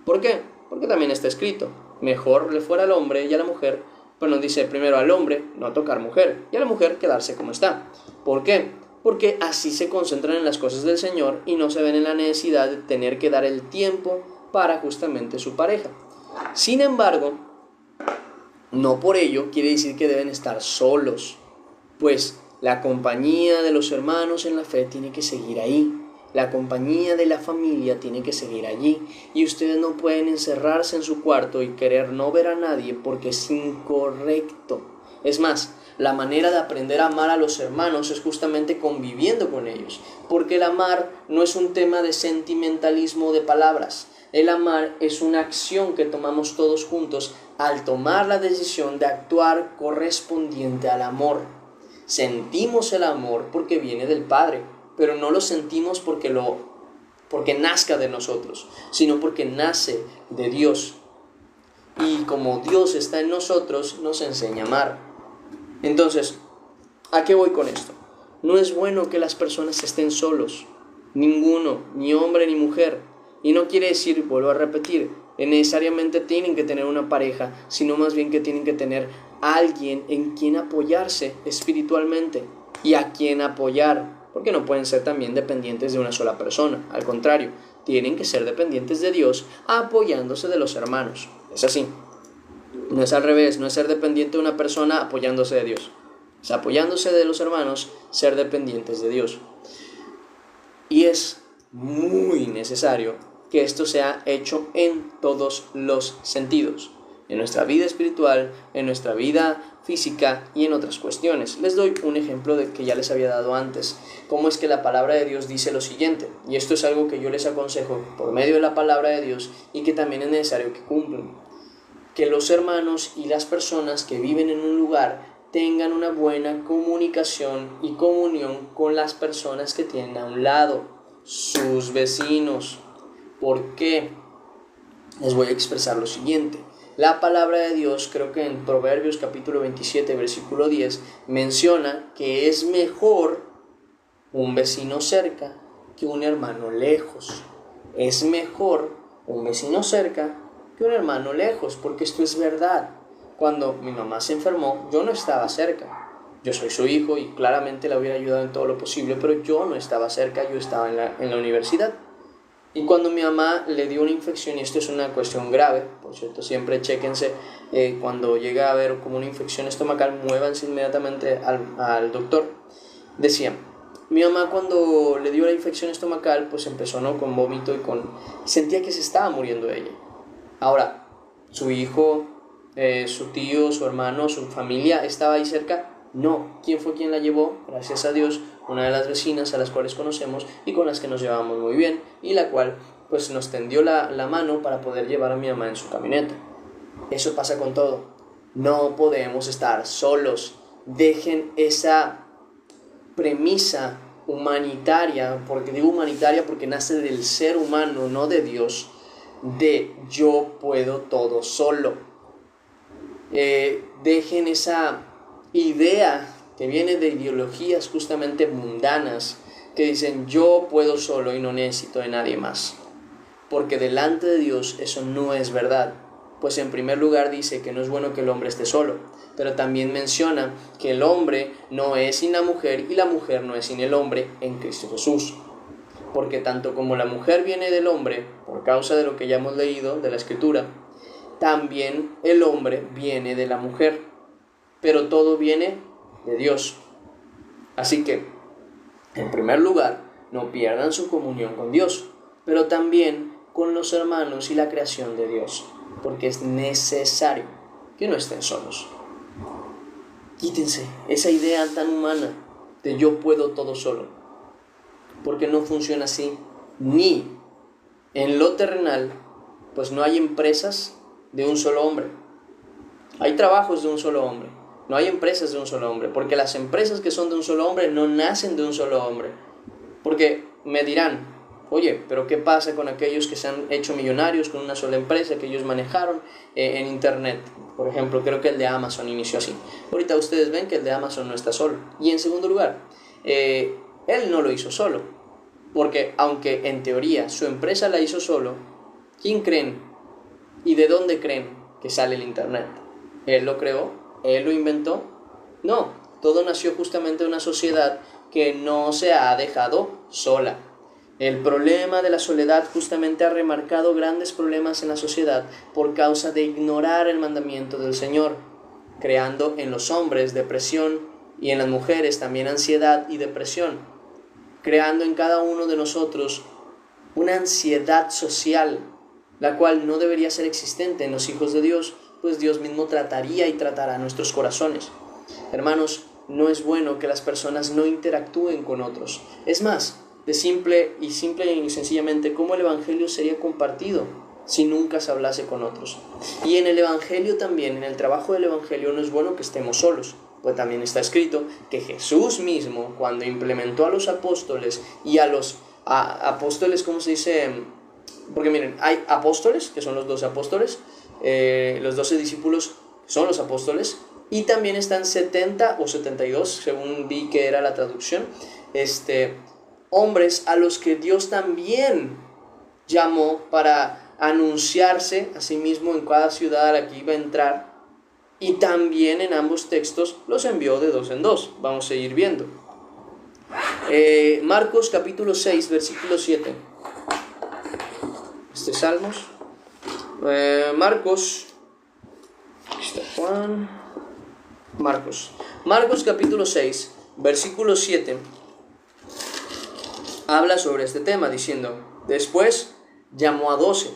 Speaker 1: ¿Por qué? Porque también está escrito: mejor le fuera al hombre y a la mujer, pero nos dice primero al hombre no tocar mujer y a la mujer quedarse como está. ¿Por qué? Porque así se concentran en las cosas del Señor y no se ven en la necesidad de tener que dar el tiempo para justamente su pareja. Sin embargo, no por ello quiere decir que deben estar solos, pues la compañía de los hermanos en la fe tiene que seguir ahí. La compañía de la familia tiene que seguir allí, y ustedes no pueden encerrarse en su cuarto y querer no ver a nadie porque es incorrecto. Es más, la manera de aprender a amar a los hermanos es justamente conviviendo con ellos, porque el amar no es un tema de sentimentalismo de palabras. El amar es una acción que tomamos todos juntos al tomar la decisión de actuar correspondiente al amor. Sentimos el amor porque viene del Padre, pero no lo sentimos porque nazca de nosotros, sino porque nace de Dios. Y como Dios está en nosotros, nos enseña a amar. Entonces, ¿a qué voy con esto? No es bueno que las personas estén solos, ninguno, ni hombre ni mujer. Y no quiere decir, vuelvo a repetir, que necesariamente tienen que tener una pareja, sino más bien que tienen que tener alguien en quien apoyarse espiritualmente y a quien apoyar, porque no pueden ser también dependientes de una sola persona. Al contrario, tienen que ser dependientes de Dios apoyándose de los hermanos. Es así. No es al revés, no es ser dependiente de una persona apoyándose de Dios. Es apoyándose de los hermanos, ser dependientes de Dios. Y es muy necesario que esto sea hecho en todos los sentidos. En nuestra vida espiritual, en nuestra vida física y en otras cuestiones. Les doy un ejemplo de que ya les había dado antes. Cómo es que la palabra de Dios dice lo siguiente. Y esto es algo que yo les aconsejo por medio de la palabra de Dios y que también es necesario que cumplan. Que los hermanos y las personas que viven en un lugar tengan una buena comunicación y comunión con las personas que tienen a un lado, sus vecinos. ¿Por qué? Les voy a expresar lo siguiente. La palabra de Dios, creo que en Proverbios capítulo 27, versículo 10, menciona que es mejor un vecino cerca que un hermano lejos. Es mejor un vecino cerca que un hermano lejos, porque esto es verdad. Cuando mi mamá se enfermó, yo no estaba cerca. Yo soy su hijo y claramente la hubiera ayudado en todo lo posible, pero yo no estaba cerca, yo estaba en la universidad. Y cuando mi mamá le dio una infección, y esto es una cuestión grave, por cierto, siempre chéquense, cuando llega a haber como una infección estomacal, muévanse inmediatamente al doctor. Decía, mi mamá cuando le dio la infección estomacal, pues empezó, ¿no?, con vómito y sentía que se estaba muriendo ella. Ahora, su hijo, su tío, su hermano, su familia, ¿estaba ahí cerca? No. ¿Quién fue quien la llevó? Gracias a Dios, una de las vecinas a las cuales conocemos y con las que nos llevábamos muy bien, y la cual pues nos tendió la mano para poder llevar a mi mamá en su camioneta. Eso pasa con todo. No podemos estar solos. Dejen esa premisa humanitaria, porque digo humanitaria porque nace del ser humano, no de Dios, de yo puedo todo solo. Dejen esa idea que viene de ideologías justamente mundanas que dicen yo puedo solo y no necesito de nadie más, porque delante de Dios eso no es verdad. Pues en primer lugar dice que no es bueno que el hombre esté solo, pero también menciona que el hombre no es sin la mujer y la mujer no es sin el hombre en Cristo Jesús, porque tanto como la mujer viene del hombre por causa de lo que ya hemos leído de la Escritura, también el hombre viene de la mujer, pero todo viene de Dios. Así que, en primer lugar, no pierdan su comunión con Dios, pero también con los hermanos y la creación de Dios, porque es necesario que no estén solos. Quítense esa idea tan humana de yo puedo todo solo, porque no funciona así. Ni en lo terrenal, pues no hay empresas de un solo hombre. Hay trabajos de un solo hombre, No hay empresas de un solo hombre, porque las empresas que son de un solo hombre no nacen de un solo hombre. Porque me dirán, oye, pero ¿qué pasa con aquellos que se han hecho millonarios con una sola empresa que ellos manejaron en internet? Por ejemplo, creo que el de Amazon inició así. Ahorita ustedes ven que el de Amazon no está solo. Y en segundo lugar, él no lo hizo solo, porque aunque en teoría su empresa la hizo solo, ¿quién creen y de dónde creen que sale el internet? ¿Él lo creó? ¿Él lo inventó? No, todo nació justamente de una sociedad que no se ha dejado sola. El problema de la soledad justamente ha remarcado grandes problemas en la sociedad por causa de ignorar el mandamiento del Señor, creando en los hombres depresión y en las mujeres también ansiedad y depresión, creando en cada uno de nosotros una ansiedad social, la cual no debería ser existente en los hijos de Dios, pues Dios mismo trataría y tratará nuestros corazones. Hermanos, no es bueno que las personas no interactúen con otros. Es más, simple y sencillamente, ¿cómo el Evangelio sería compartido si nunca se hablase con otros? Y en el Evangelio también, en el trabajo del Evangelio, no es bueno que estemos solos, pues también está escrito que Jesús mismo, cuando implementó a los apóstoles y a los apóstoles, ¿cómo se dice? Porque miren, hay apóstoles, que son los 12 apóstoles, los 12 discípulos son los apóstoles, y también están 70 o 72, según vi que era la traducción, hombres a los que Dios también llamó para anunciarse a sí mismo en cada ciudad a la que iba a entrar, y también en ambos textos los envió de dos en dos. Vamos a seguir viendo. Marcos capítulo 6, versículo 7. Salmos. Marcos. Aquí está Juan. Marcos capítulo 6, versículo 7. Habla sobre este tema diciendo: después llamó a 12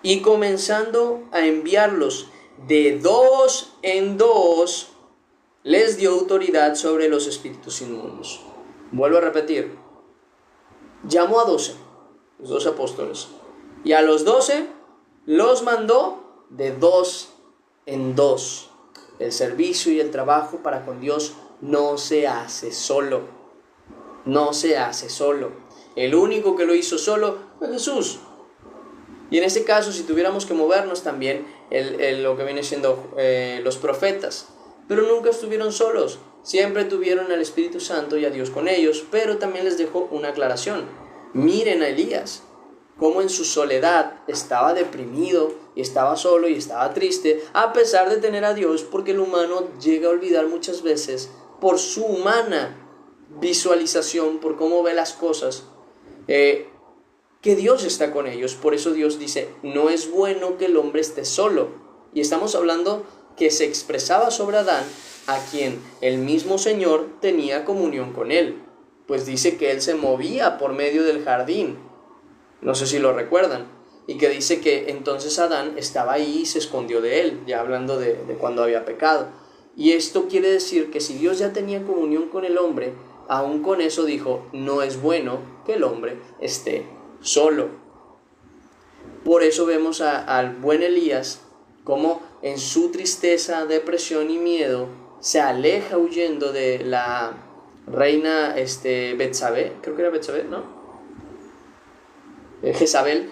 Speaker 1: y comenzando a enviarlos de dos en dos, les dio autoridad sobre los espíritus inmundos. Vuelvo a repetir, llamó a 12, los 12 apóstoles, y a los 12 los mandó de dos en dos. El servicio y el trabajo para con Dios no se hace solo. No se hace solo. El único que lo hizo solo fue Jesús. Y en este caso, si tuviéramos que movernos también, lo que viene siendo los profetas, pero nunca estuvieron solos, siempre tuvieron al Espíritu Santo y a Dios con ellos, pero también les dejó una aclaración. Miren a Elías, cómo en su soledad estaba deprimido y estaba solo y estaba triste, a pesar de tener a Dios, porque el humano llega a olvidar muchas veces por su humana visualización, por cómo ve las cosas, que Dios está con ellos. Por eso Dios dice, no es bueno que el hombre esté solo. Y estamos hablando que se expresaba sobre Adán, a quien el mismo Señor tenía comunión con él, pues dice que él se movía por medio del jardín, no sé si lo recuerdan, y que dice que entonces Adán estaba ahí y se escondió de él, ya hablando de cuando había pecado. Y esto quiere decir que si Dios ya tenía comunión con el hombre, aún con eso dijo, no es bueno que el hombre esté solo. Por eso vemos al buen Elías como en su tristeza, depresión y miedo se aleja huyendo de la reina Betsabé, creo que era Betsabé, ¿no? Jezabel,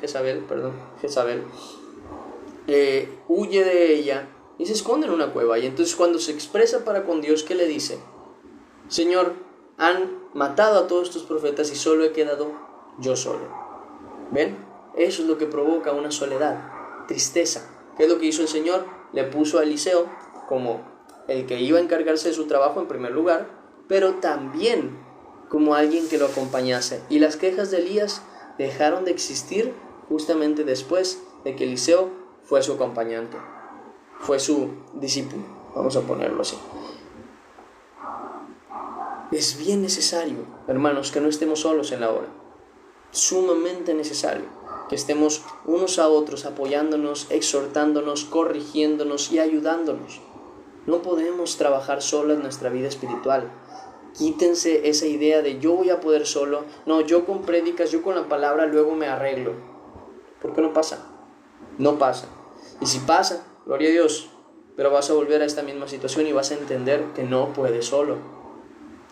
Speaker 1: huye de ella y se esconde en una cueva. Y entonces cuando se expresa para con Dios, ¿qué le dice? Señor, han matado a todos tus profetas y solo he quedado yo solo. ¿Ven? Eso es lo que provoca una soledad, tristeza. ¿Qué es lo que hizo el Señor? Le puso a Eliseo como el que iba a encargarse de su trabajo en primer lugar, pero también como alguien que lo acompañase. Y las quejas de Elías dejaron de existir justamente después de que Eliseo fue su acompañante, fue su discípulo, vamos a ponerlo así. Es bien necesario, hermanos, que no estemos solos en la hora. Sumamente necesario que estemos unos a otros apoyándonos, exhortándonos, corrigiéndonos y ayudándonos. No podemos trabajar solos en nuestra vida espiritual. Quítense esa idea de yo voy a poder solo. No, yo con prédicas, yo con la palabra luego me arreglo. ¿Por qué no pasa? No pasa. Y si pasa, gloria a Dios, pero vas a volver a esta misma situación y vas a entender que no puedes solo,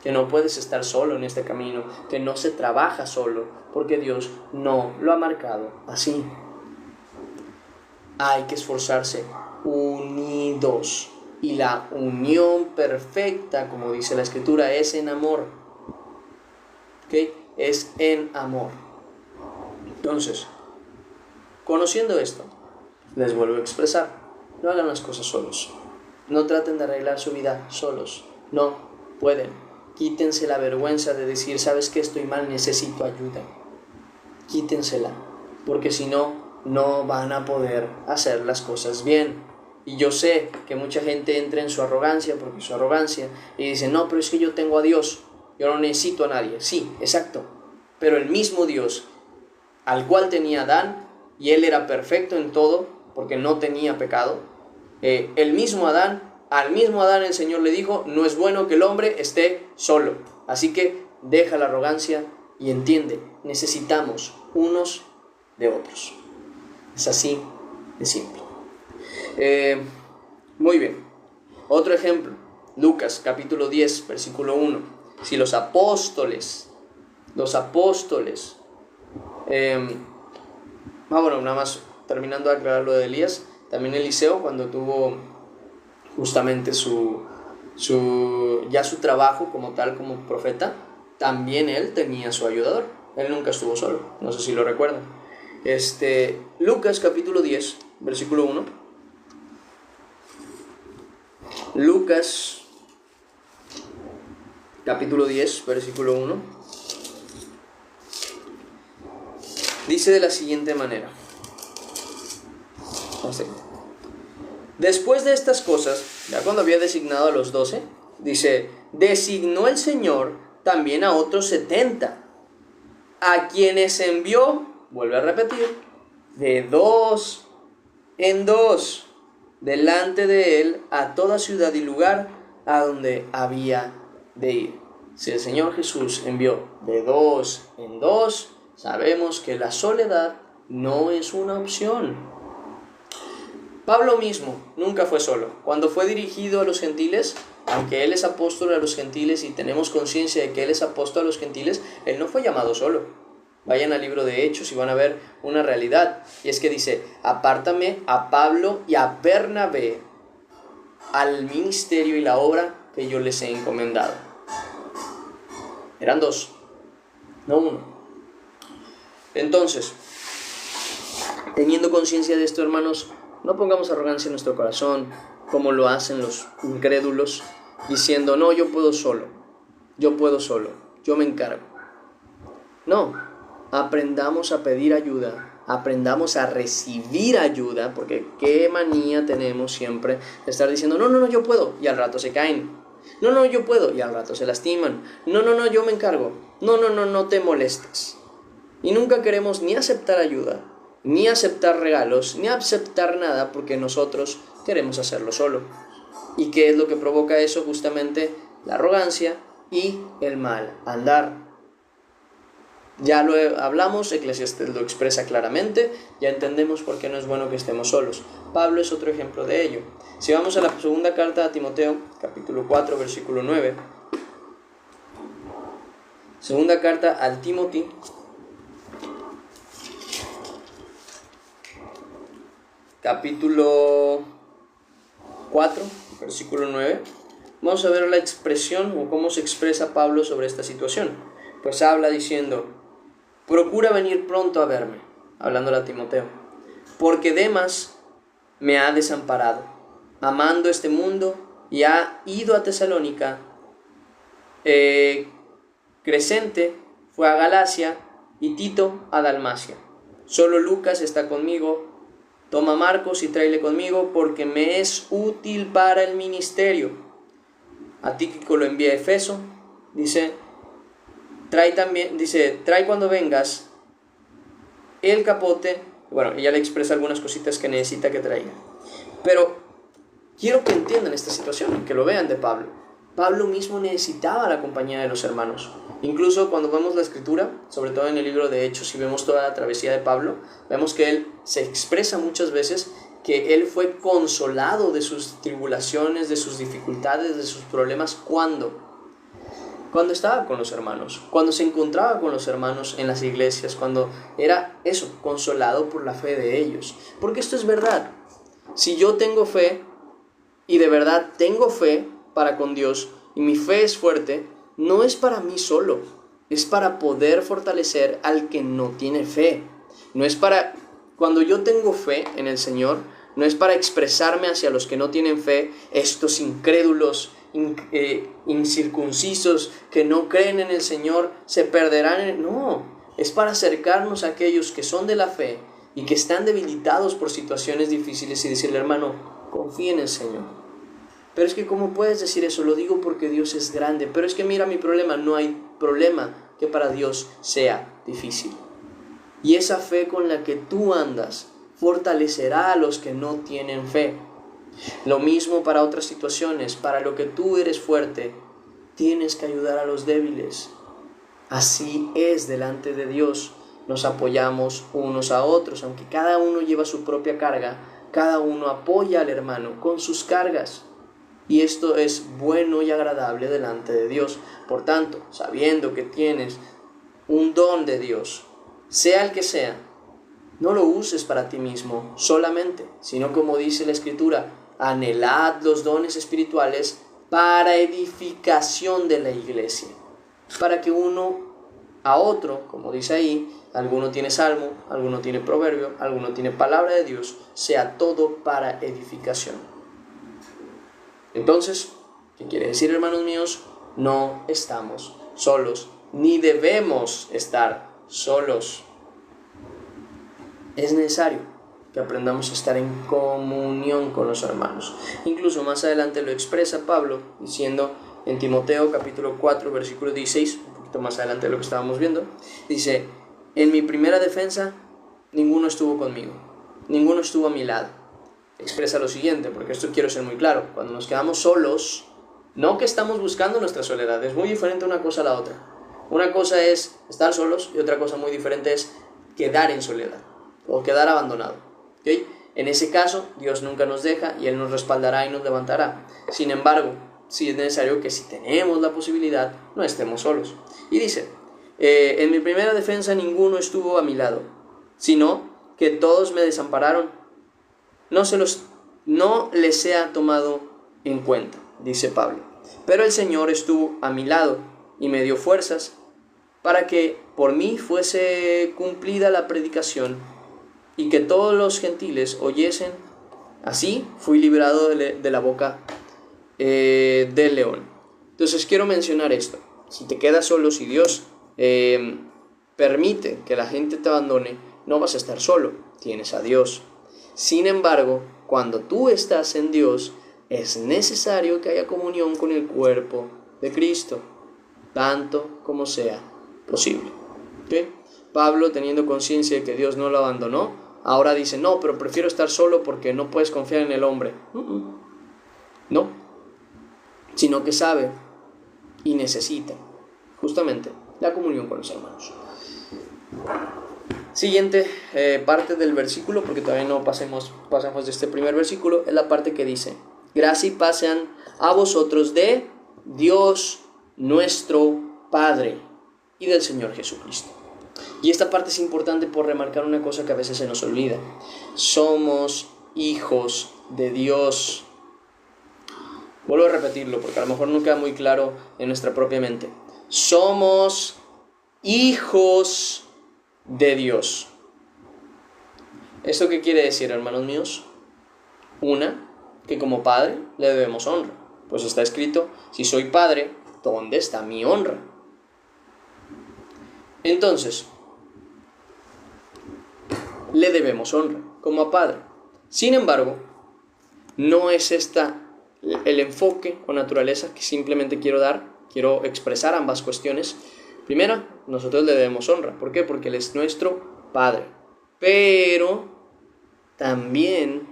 Speaker 1: que no puedes estar solo en este camino, que no se trabaja solo, porque Dios no lo ha marcado así. Hay que esforzarse unidos, y la unión perfecta, como dice la Escritura, es en amor. ¿Ok? Es en amor. Entonces, conociendo esto, les vuelvo a expresar, no hagan las cosas solos, no traten de arreglar su vida solos, no pueden. Quítense la vergüenza de decir, ¿sabes qué? Estoy mal, necesito ayuda. Quítensela, porque si no, no van a poder hacer las cosas bien. Y yo sé que mucha gente entra en su arrogancia, porque su arrogancia, y dice, no, pero es que yo tengo a Dios, yo no necesito a nadie. Sí, exacto, pero el mismo Dios al cual tenía Adán, y él era perfecto en todo, porque no tenía pecado, al mismo Adán el Señor le dijo, no es bueno que el hombre esté solo. Así que deja la arrogancia y entiende, necesitamos unos de otros. Es así de simple. Muy bien. Otro ejemplo, Lucas capítulo 10, versículo 1. Si los apóstoles, bueno, nada más terminando de aclarar lo de Elías, también Eliseo, cuando tuvo justamente su trabajo como tal, como profeta, también él tenía su ayudador. Él nunca estuvo solo, no sé si lo recuerdan. Lucas capítulo 10, versículo 1. Lucas capítulo 10, versículo 1. Dice de la siguiente manera. Después de estas cosas, ya cuando había designado a los 12, dice, designó el Señor también a otros 70, a quienes envió, vuelve a repetir, de 2 en 2, delante de él a toda ciudad y lugar a donde había de ir. Si el Señor Jesús envió de 2 en 2, sabemos que la soledad no es una opción. Pablo mismo nunca fue solo. Cuando fue dirigido a los gentiles, aunque él es apóstol a los gentiles y tenemos conciencia de que él es apóstol a los gentiles, él no fue llamado solo. Vayan al libro de Hechos y van a ver una realidad. Y es que dice, apártame a Pablo y a Bernabé al ministerio y la obra que yo les he encomendado. Eran 2, no 1. Entonces, teniendo conciencia de esto, hermanos, no pongamos arrogancia en nuestro corazón, como lo hacen los incrédulos, diciendo, no, yo puedo solo, yo me encargo. No, aprendamos a pedir ayuda, aprendamos a recibir ayuda, porque qué manía tenemos siempre de estar diciendo, no, yo puedo, y al rato se caen. No, yo puedo, y al rato se lastiman. No, yo me encargo. No te molestes. Y nunca queremos ni aceptar ayuda, ni aceptar regalos, ni aceptar nada, porque nosotros queremos hacerlo solo. ¿Y qué es lo que provoca eso? Justamente la arrogancia y el mal andar. Ya lo hablamos, Eclesiastés lo expresa claramente, ya entendemos por qué no es bueno que estemos solos. Pablo es otro ejemplo de ello. Si vamos a la segunda carta a Timoteo, capítulo 4, versículo 9. Segunda carta al Timoteo, capítulo 4, versículo 9. Vamos a ver la expresión o cómo se expresa Pablo sobre esta situación. Pues habla diciendo, procura venir pronto a verme, hablándole a Timoteo, porque Demas me ha desamparado, amando este mundo, y ha ido a Tesalónica. Crescente fue a Galacia y Tito a Dalmacia. Solo Lucas está conmigo. Toma a Marcos y tráele conmigo, porque me es útil para el ministerio. A Tíquico lo envía a Efeso. Trae cuando vengas el capote. Bueno, ella le expresa algunas cositas que necesita que traiga. Pero quiero que entiendan esta situación, que lo vean de Pablo. Pablo mismo necesitaba la compañía de los hermanos. Incluso cuando vemos la escritura, sobre todo en el libro de Hechos, y vemos toda la travesía de Pablo, vemos que él se expresa muchas veces que él fue consolado de sus tribulaciones, de sus dificultades, de sus problemas. ¿Cuándo? Cuando estaba con los hermanos, cuando se encontraba con los hermanos en las iglesias, cuando era eso, consolado por la fe de ellos. Porque esto es verdad. Si yo tengo fe, y de verdad tengo fe para con Dios, y mi fe es fuerte, no es para mí solo, es para poder fortalecer al que no tiene fe. No es para, cuando yo tengo fe en el Señor, no es para expresarme hacia los que no tienen fe, estos incrédulos, incircuncisos que no creen en el Señor, se perderán. No, es para acercarnos a aquellos que son de la fe y que están debilitados por situaciones difíciles y decirle: hermano, confía en el Señor. Pero es que ¿cómo puedes decir eso? Lo digo porque Dios es grande. Pero es que mira mi problema. No hay problema que para Dios sea difícil. Y esa fe con la que tú andas fortalecerá a los que no tienen fe. Lo mismo para otras situaciones. Para lo que tú eres fuerte, tienes que ayudar a los débiles. Así es delante de Dios. Nos apoyamos unos a otros. Aunque cada uno lleva su propia carga, cada uno apoya al hermano con sus cargas. Y esto es bueno y agradable delante de Dios. Por tanto, sabiendo que tienes un don de Dios, sea el que sea, no lo uses para ti mismo solamente, sino como dice la Escritura, anhelad los dones espirituales para edificación de la iglesia. Para que uno a otro, como dice ahí, alguno tiene salmo, alguno tiene proverbio, alguno tiene palabra de Dios, sea todo para edificación. Entonces, ¿qué quiere decir, hermanos míos? No estamos solos, ni debemos estar solos. Es necesario que aprendamos a estar en comunión con los hermanos. Incluso más adelante lo expresa Pablo diciendo en Timoteo capítulo 4 versículo 16, un poquito más adelante de lo que estábamos viendo, dice: en mi primera defensa ninguno estuvo conmigo, ninguno estuvo a mi lado. Expresa lo siguiente, porque esto quiero ser muy claro: cuando nos quedamos solos, no que estamos buscando nuestra soledad, es muy diferente una cosa a la otra. Una cosa es estar solos y otra cosa muy diferente es quedar en soledad o quedar abandonado. ¿Okay? En ese caso, Dios nunca nos deja y Él nos respaldará y nos levantará. Sin embargo, sí es necesario que si tenemos la posibilidad, no estemos solos. Y dice: en mi primera defensa ninguno estuvo a mi lado, sino que todos me desampararon. No les sea tomado en cuenta, dice Pablo. Pero el Señor estuvo a mi lado y me dio fuerzas para que por mí fuese cumplida la predicación y que todos los gentiles oyesen. Así fui librado de la boca del león. Entonces quiero mencionar esto: si te quedas solo, si Dios permite que la gente te abandone, no vas a estar solo, tienes a Dios. Sin embargo, cuando tú estás en Dios, es necesario que haya comunión con el cuerpo de Cristo, tanto como sea posible. ¿Okay? Pablo, teniendo conciencia de que Dios no lo abandonó, ahora dice: no, pero prefiero estar solo porque no puedes confiar en el hombre. No, sino que sabe y necesita justamente la comunión con los hermanos. Siguiente parte del versículo, porque todavía no pasemos de este primer versículo, es la parte que dice: gracia y paz sean a vosotros de Dios nuestro Padre y del Señor Jesucristo. Y esta parte es importante por remarcar una cosa que a veces se nos olvida: somos hijos de Dios. Vuelvo a repetirlo porque a lo mejor no queda muy claro en nuestra propia mente. Somos hijos de Dios. ¿Esto qué quiere decir, hermanos míos? Que como padre le debemos honra. Pues está escrito: si soy padre, ¿dónde está mi honra? Entonces, le debemos honra como a padre. Sin embargo, no es esta el enfoque o naturaleza que simplemente quiero expresar ambas cuestiones. Primero, nosotros le debemos honra. ¿Por qué? Porque Él es nuestro Padre. Pero también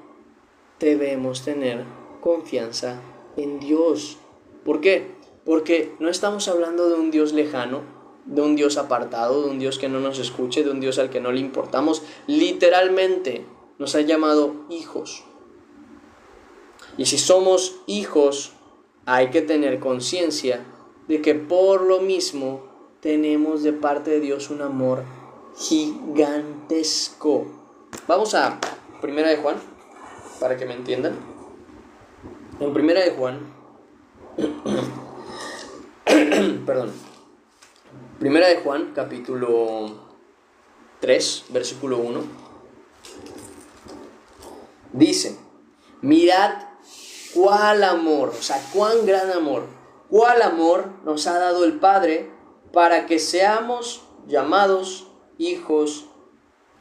Speaker 1: debemos tener confianza en Dios. ¿Por qué? Porque no estamos hablando de un Dios lejano, de un Dios apartado, de un Dios que no nos escuche, de un Dios al que no le importamos. Literalmente, nos ha llamado hijos. Y si somos hijos, hay que tener conciencia de que por lo mismo tenemos de parte de Dios un amor gigantesco. Vamos a Primera de Juan, para que me entiendan. En Primera de Juan, perdón, Primera de Juan, capítulo 3, versículo 1, dice: mirad cuál amor, o sea, cuán gran amor, cuál amor nos ha dado el Padre para que seamos llamados hijos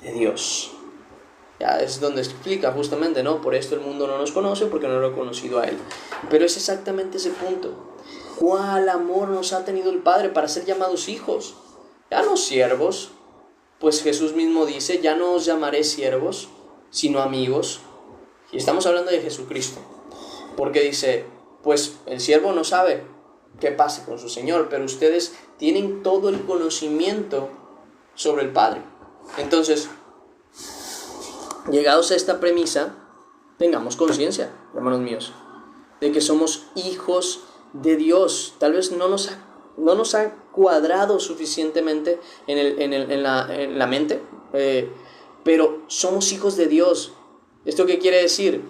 Speaker 1: de Dios. Ya es donde explica justamente, ¿no? Por esto el mundo no nos conoce, porque no lo ha conocido a Él. Pero es exactamente ese punto. ¿Cuál amor nos ha tenido el Padre para ser llamados hijos? Ya no siervos, pues Jesús mismo dice: ya no os llamaré siervos, sino amigos. Y estamos hablando de Jesucristo. Porque dice, pues el siervo no sabe qué pase con su Señor, pero ustedes tienen todo el conocimiento sobre el Padre. Entonces, llegados a esta premisa, tengamos conciencia, hermanos míos, de que somos hijos de Dios. Tal vez no nos ha cuadrado suficientemente en la mente, pero somos hijos de Dios. ¿Esto qué quiere decir?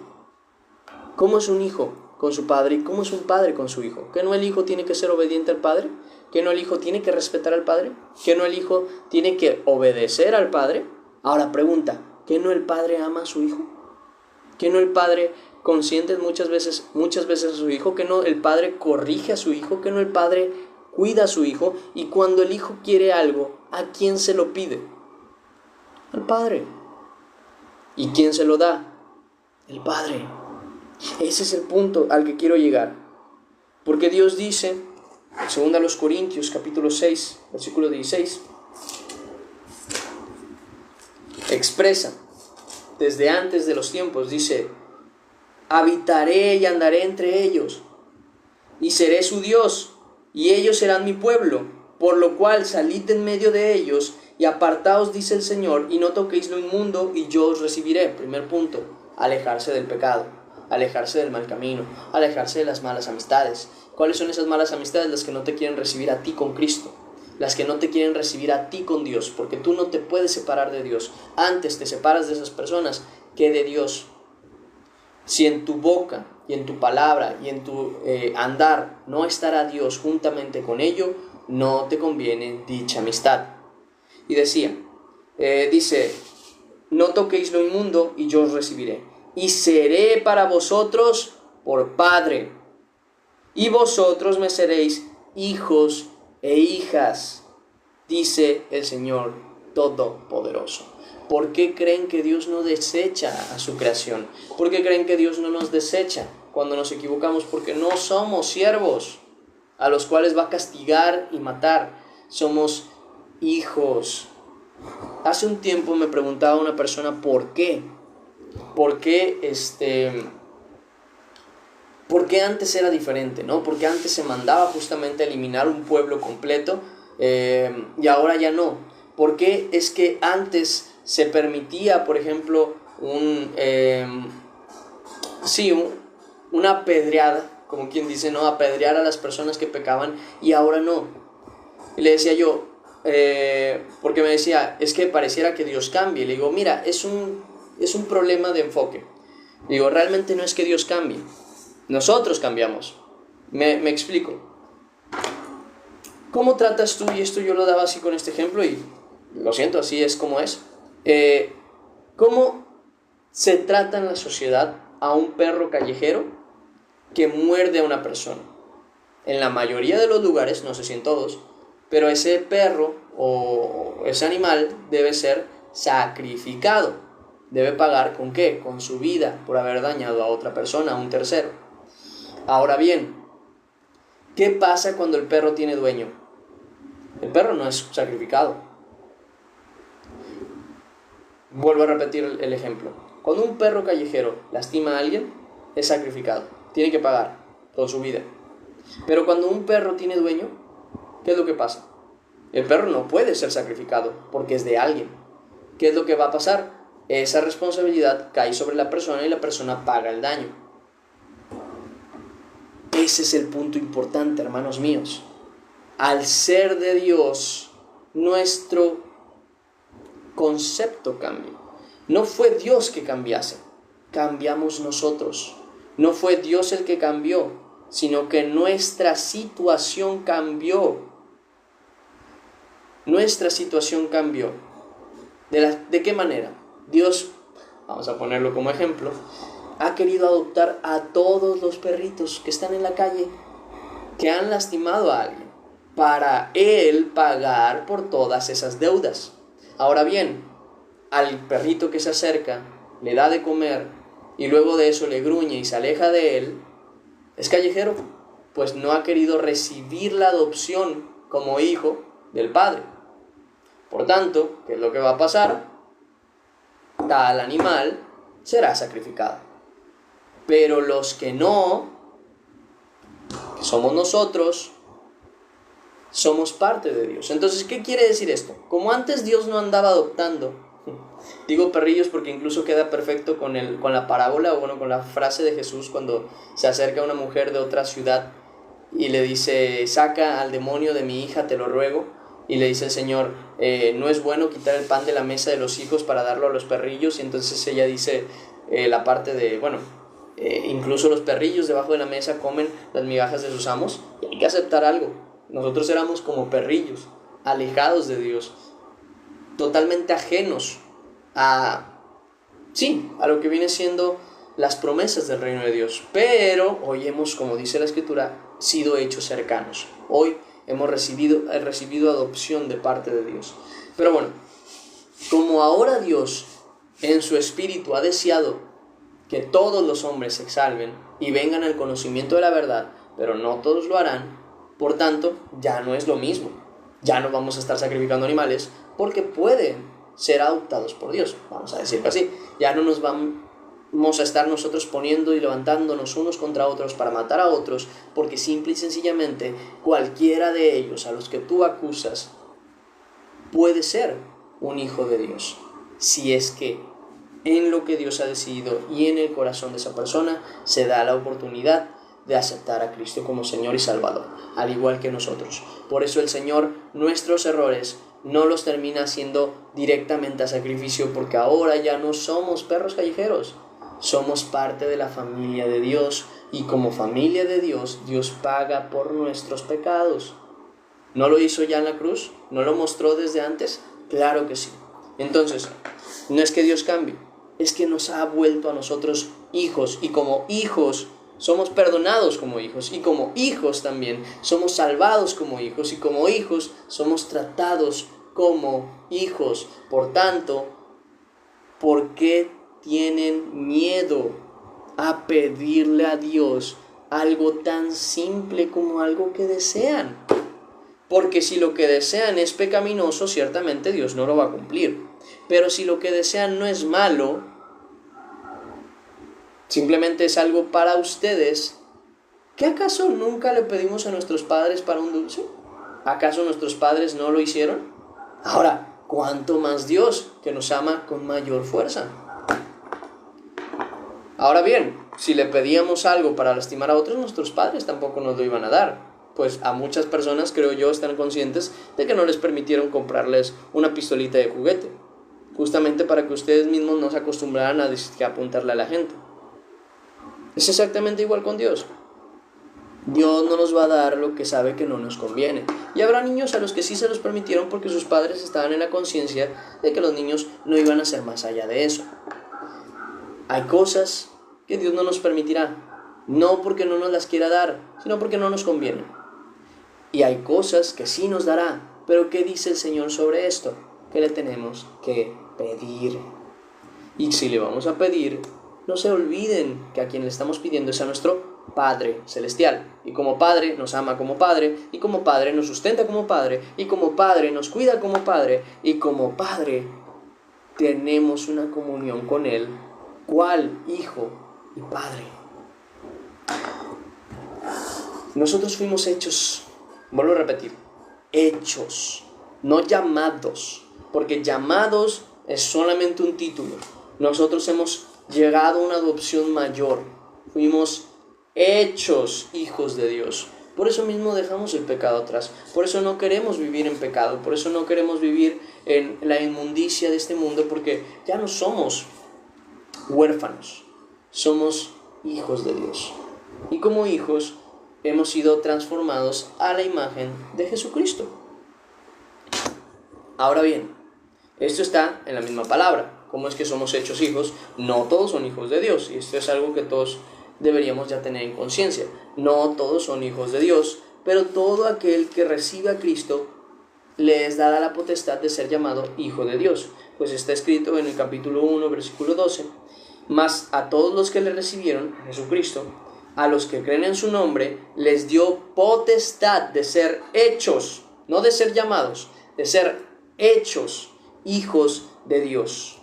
Speaker 1: ¿Cómo es un hijo con su padre y cómo es un padre con su hijo? ¿Que no el hijo tiene que ser obediente al padre? ¿Que no el hijo tiene que respetar al padre? ¿Que no el hijo tiene que obedecer al padre? Ahora pregunta, ¿que no el padre ama a su hijo? ¿Que no el padre consiente muchas veces a su hijo? ¿Que no el padre corrige a su hijo? ¿Que no el padre cuida a su hijo? Y cuando el hijo quiere algo, ¿a quién se lo pide? Al padre. ¿Y quién se lo da? El padre. Ese es el punto al que quiero llegar. Porque Dios dice, en 2 Corintios capítulo 6, versículo 16, expresa desde antes de los tiempos, dice: habitaré y andaré entre ellos, y seré su Dios, y ellos serán mi pueblo, por lo cual salid en medio de ellos, y apartaos, dice el Señor, y no toquéis lo inmundo, y yo os recibiré. Primer punto, alejarse del pecado, alejarse del mal camino, alejarse de las malas amistades. ¿Cuáles son esas malas amistades? Las que no te quieren recibir a ti con Cristo, las que no te quieren recibir a ti con Dios, porque tú no te puedes separar de Dios. Antes te separas de esas personas que de Dios. Si en tu boca y en tu palabra y en tu andar no estará Dios juntamente con ello, no te conviene dicha amistad. Y dice: no toquéis lo inmundo, y yo os recibiré, y seré para vosotros por Padre, y vosotros me seréis hijos e hijas, dice el Señor Todopoderoso. ¿Por qué creen que Dios no desecha a su creación? ¿Por qué creen que Dios no nos desecha cuando nos equivocamos? Porque no somos siervos a los cuales va a castigar y matar. Somos hijos. Hace un tiempo me preguntaba una persona ¿por qué? ¿Por qué antes era diferente, ¿no? Porque antes se mandaba justamente a eliminar un pueblo completo y ahora ya no. ¿Por qué es que antes se permitía, por ejemplo, una apedreada, como quien dice, ¿no? Apedrear a las personas que pecaban, y ahora no? Y le decía yo, porque me decía, es que pareciera que Dios cambie. Le digo, mira, es un problema de enfoque. Le digo, realmente no es que Dios cambie, nosotros cambiamos. Me explico. ¿Cómo tratas tú? Y esto yo lo daba así con este ejemplo, y lo siento, así es como es. ¿Cómo se trata en la sociedad a un perro callejero que muerde a una persona? En la mayoría de los lugares, no sé si en todos, pero ese perro o ese animal debe ser sacrificado. Debe pagar ¿con qué? Con su vida, por haber dañado a otra persona, a un tercero. Ahora bien, ¿qué pasa cuando el perro tiene dueño? El perro no es sacrificado. Vuelvo a repetir el ejemplo. Cuando un perro callejero lastima a alguien, es sacrificado. Tiene que pagar con su vida. Pero cuando un perro tiene dueño, ¿qué es lo que pasa? El perro no puede ser sacrificado porque es de alguien. ¿Qué es lo que va a pasar? esa responsabilidad cae sobre la persona y la persona paga el daño. Ese es el punto importante, hermanos míos. Al ser de Dios, nuestro concepto cambia. No fue Dios que cambiase, cambiamos nosotros. No fue Dios el que cambió, sino que nuestra situación cambió. Nuestra situación cambió. ¿De qué manera? Dios, vamos a ponerlo como ejemplo, ha querido adoptar a todos los perritos que están en la calle, que han lastimado a alguien, para Él pagar por todas esas deudas. Ahora bien, al perrito que se acerca, le da de comer, y luego de eso le gruñe y se aleja de él, es callejero, pues no ha querido recibir la adopción como hijo del Padre. Por tanto, ¿qué es lo que va a pasar? Tal animal será sacrificado. Pero los que no, que somos nosotros, somos parte de Dios. Entonces, ¿qué quiere decir esto? Como antes Dios no andaba adoptando, digo perrillos porque incluso queda perfecto con la parábola, o bueno, con la frase de Jesús cuando se acerca a una mujer de otra ciudad y le dice, saca al demonio de mi hija, te lo ruego. Y le dice el Señor, no es bueno quitar el pan de la mesa de los hijos para darlo a los perrillos. Y entonces ella dice la parte de, bueno, incluso los perrillos debajo de la mesa comen las migajas de sus amos. Y hay que aceptar algo. Nosotros éramos como perrillos, alejados de Dios, totalmente ajenos a lo que viene siendo las promesas del reino de Dios. Pero hoy hemos, como dice la Escritura, sido hechos cercanos. Hoy hemos recibido adopción de parte de Dios. Pero bueno, como ahora Dios en su espíritu ha deseado que todos los hombres se salven y vengan al conocimiento de la verdad, pero no todos lo harán, por tanto, ya no es lo mismo. Ya no vamos a estar sacrificando animales porque pueden ser adoptados por Dios, vamos a decirlo así. Ya no nos vamos a estar nosotros poniendo y levantándonos unos contra otros para matar a otros, porque simple y sencillamente cualquiera de ellos a los que tú acusas puede ser un hijo de Dios, si es que en lo que Dios ha decidido y en el corazón de esa persona se da la oportunidad de aceptar a Cristo como Señor y Salvador, al igual que nosotros. Por eso el Señor nuestros errores no los termina haciendo directamente a sacrificio, porque ahora ya no somos perros callejeros, somos parte de la familia de Dios, y como familia de Dios, Dios paga por nuestros pecados. ¿No lo hizo ya en la cruz? ¿No lo mostró desde antes? Claro que sí. Entonces, no es que Dios cambie, es que nos ha vuelto a nosotros hijos, y como hijos somos perdonados como hijos, y como hijos también somos salvados como hijos, y como hijos somos tratados como hijos. Por tanto, ¿por qué tienen miedo a pedirle a Dios algo tan simple como algo que desean? Porque si lo que desean es pecaminoso, ciertamente Dios no lo va a cumplir. Pero si lo que desean no es malo, simplemente es algo para ustedes, ¿qué acaso nunca le pedimos a nuestros padres para un dulce? ¿Acaso nuestros padres no lo hicieron? Ahora, ¿cuánto más Dios, que nos ama con mayor fuerza? Ahora bien, si le pedíamos algo para lastimar a otros, nuestros padres tampoco nos lo iban a dar. Pues a muchas personas, creo yo, están conscientes de que no les permitieron comprarles una pistolita de juguete, justamente para que ustedes mismos no se acostumbraran a apuntarle a la gente. Es exactamente igual con Dios. Dios no nos va a dar lo que sabe que no nos conviene. Y habrá niños a los que sí se los permitieron porque sus padres estaban en la conciencia de que los niños no iban a ser más allá de eso. Hay cosas que Dios no nos permitirá, no porque no nos las quiera dar, sino porque no nos conviene. Y hay cosas que sí nos dará, pero ¿qué dice el Señor sobre esto? Que le tenemos que pedir. Y si le vamos a pedir, no se olviden que a quien le estamos pidiendo es a nuestro Padre Celestial. Y como Padre nos ama como Padre, y como Padre nos sustenta como Padre, y como Padre nos cuida como Padre, y como Padre tenemos una comunión con Él, ¿cuál? Hijo y Padre. Nosotros fuimos hechos, vuelvo a repetir, hechos, no llamados, porque llamados es solamente un título. Nosotros hemos llegado a una adopción mayor. Fuimos hechos hijos de Dios. Por eso mismo dejamos el pecado atrás. Por eso no queremos vivir en pecado. Por eso no queremos vivir en la inmundicia de este mundo, porque ya no somos huérfanos. Somos hijos de Dios. Y como hijos hemos sido transformados a la imagen de Jesucristo. Ahora bien, esto está en la misma palabra. ¿Cómo es que somos hechos hijos? No todos son hijos de Dios. Y esto es algo que todos deberíamos ya tener en conciencia. No todos son hijos de Dios, pero todo aquel que recibe a Cristo le es dada la potestad de ser llamado hijo de Dios. Pues está escrito en el capítulo 1, versículo 12. Mas a todos los que le recibieron, a Jesucristo, a los que creen en su nombre, les dio potestad de ser hechos, no de ser llamados, de ser hechos hijos de Dios.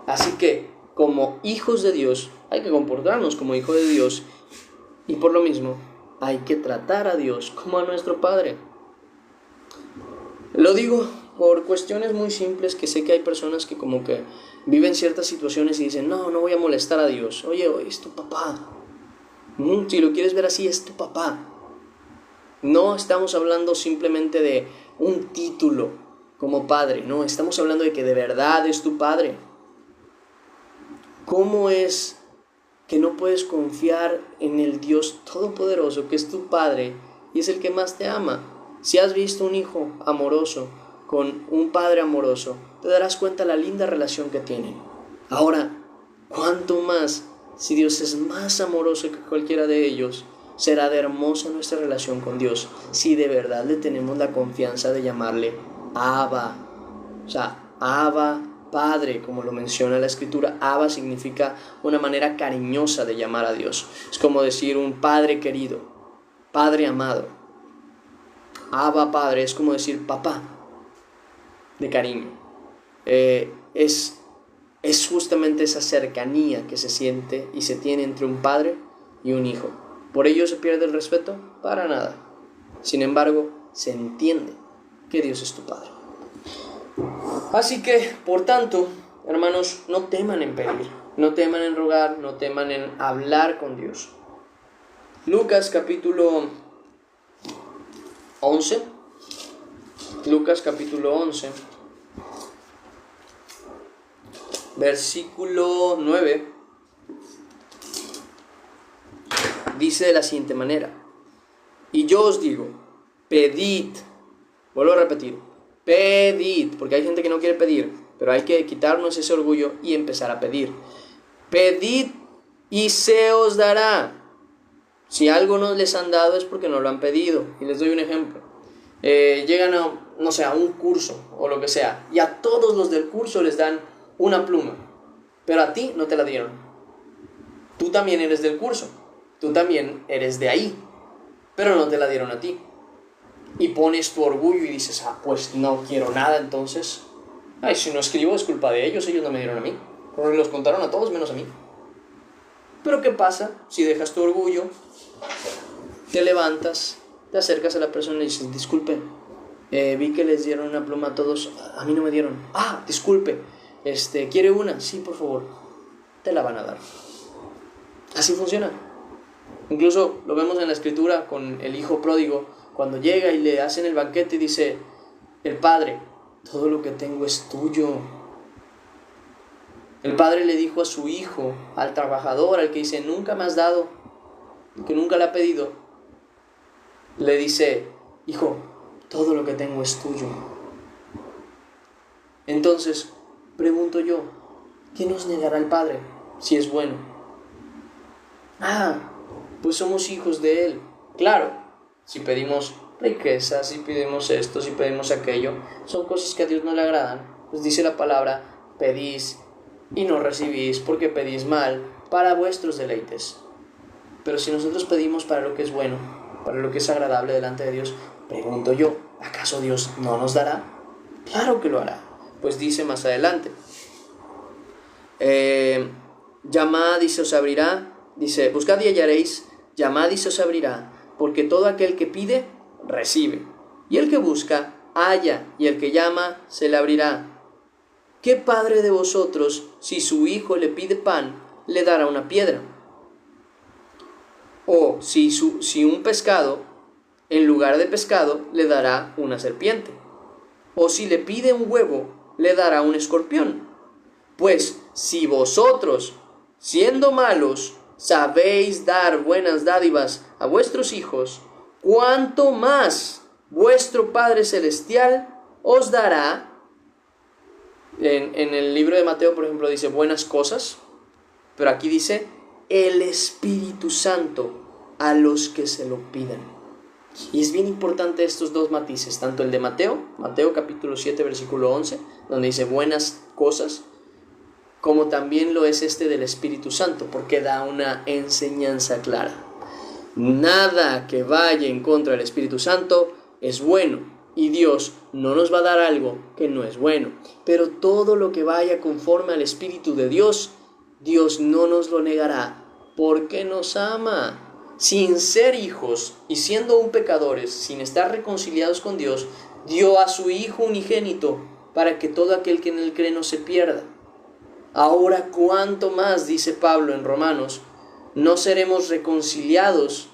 Speaker 1: Así que, como hijos de Dios, hay que comportarnos como hijos de Dios, y por lo mismo, hay que tratar a Dios como a nuestro Padre. Lo digo por cuestiones muy simples, que sé que hay personas que como que viven ciertas situaciones y dicen, no voy a molestar a Dios. Oye, es tu papá. Si lo quieres ver así, es tu papá. No estamos hablando simplemente de un título como padre, no, estamos hablando de que de verdad es tu padre. ¿Cómo es que no puedes confiar en el Dios Todopoderoso, que es tu Padre y es el que más te ama? Si has visto un hijo amoroso con un padre amoroso, te darás cuenta de la linda relación que tienen. Ahora, ¿cuánto más si Dios es más amoroso que cualquiera de ellos? Será de hermosa nuestra relación con Dios si de verdad le tenemos la confianza de llamarle Abba. O sea, Abba Padre, como lo menciona la Escritura. Abba significa una manera cariñosa de llamar a Dios. Es como decir un Padre querido, Padre amado. Abba Padre es como decir papá, de cariño. Es justamente esa cercanía que se siente y se tiene entre un padre y un hijo. ¿Por ello se pierde el respeto? Para nada. Sin embargo, se entiende que Dios es tu Padre. Así que, por tanto, hermanos, no teman en pedir, no teman en rogar, no teman en hablar con Dios. Lucas capítulo 11. Lucas capítulo 11. Versículo 9. Dice de la siguiente manera: y yo os digo, pedid. Vuelvo a repetir, pedid, porque hay gente que no quiere pedir, pero hay que quitarnos ese orgullo y empezar a pedir. Pedid y se os dará. Si algo no les han dado es porque no lo han pedido. Y les doy un ejemplo. Llegan a un curso o lo que sea, y a todos los del curso les dan una pluma, pero a ti no te la dieron. Tú también eres del curso, tú también eres de ahí, pero no te la dieron a ti. Y pones tu orgullo y dices, pues no quiero nada entonces. Si no escribo es culpa de ellos no me dieron a mí. Pero los contaron a todos menos a mí. Pero ¿qué pasa si dejas tu orgullo, te levantas, te acercas a la persona y le dices, disculpe, vi que les dieron una pluma a todos, a mí no me dieron. Disculpe, ¿quiere una? Sí, por favor. Te la van a dar. Así funciona. Incluso lo vemos en la Escritura con el hijo pródigo. Cuando llega y le hacen el banquete, dice el padre, todo lo que tengo es tuyo. El padre le dijo a su hijo, al trabajador, al que dice, nunca me has dado, que nunca le ha pedido, le dice, hijo, todo lo que tengo es tuyo. Entonces, pregunto yo, ¿qué nos negará el Padre si es bueno? Pues somos hijos de Él. Claro, si pedimos riquezas, si pedimos esto, si pedimos aquello, son cosas que a Dios no le agradan. Pues dice la palabra, pedís y no recibís porque pedís mal para vuestros deleites. Pero si nosotros pedimos para lo que es bueno, para lo que es agradable delante de Dios, pregunto yo, ¿acaso Dios no nos dará? Claro que lo hará. Pues dice más adelante, llamad y se os abrirá, dice, buscad y hallaréis, llamad y se os abrirá, porque todo aquel que pide, recibe, y el que busca, halla, y el que llama, se le abrirá. ¿qué padre de vosotros, si su hijo le pide pan, le dará una piedra? O si un pescado, en lugar de pescado, le dará una serpiente. O si le pide un huevo, le dará un escorpión. Pues si vosotros, siendo malos, sabéis dar buenas dádivas a vuestros hijos, ¿cuánto más vuestro Padre Celestial os dará? En el libro de Mateo, por ejemplo, dice buenas cosas, pero aquí dice el Espíritu Santo a los que se lo pidan. Y es bien importante estos dos matices, tanto el de Mateo capítulo 7, versículo 11, donde dice buenas cosas, como también lo es este del Espíritu Santo, porque da una enseñanza clara. Nada que vaya en contra del Espíritu Santo es bueno, y Dios no nos va a dar algo que no es bueno. Pero todo lo que vaya conforme al Espíritu de Dios, Dios no nos lo negará, porque nos ama. Sin ser hijos y siendo aún pecadores, sin estar reconciliados con Dios, dio a su Hijo unigénito para que todo aquel que en él cree no se pierda. Ahora, ¿cuánto más, dice Pablo en Romanos, no seremos reconciliados?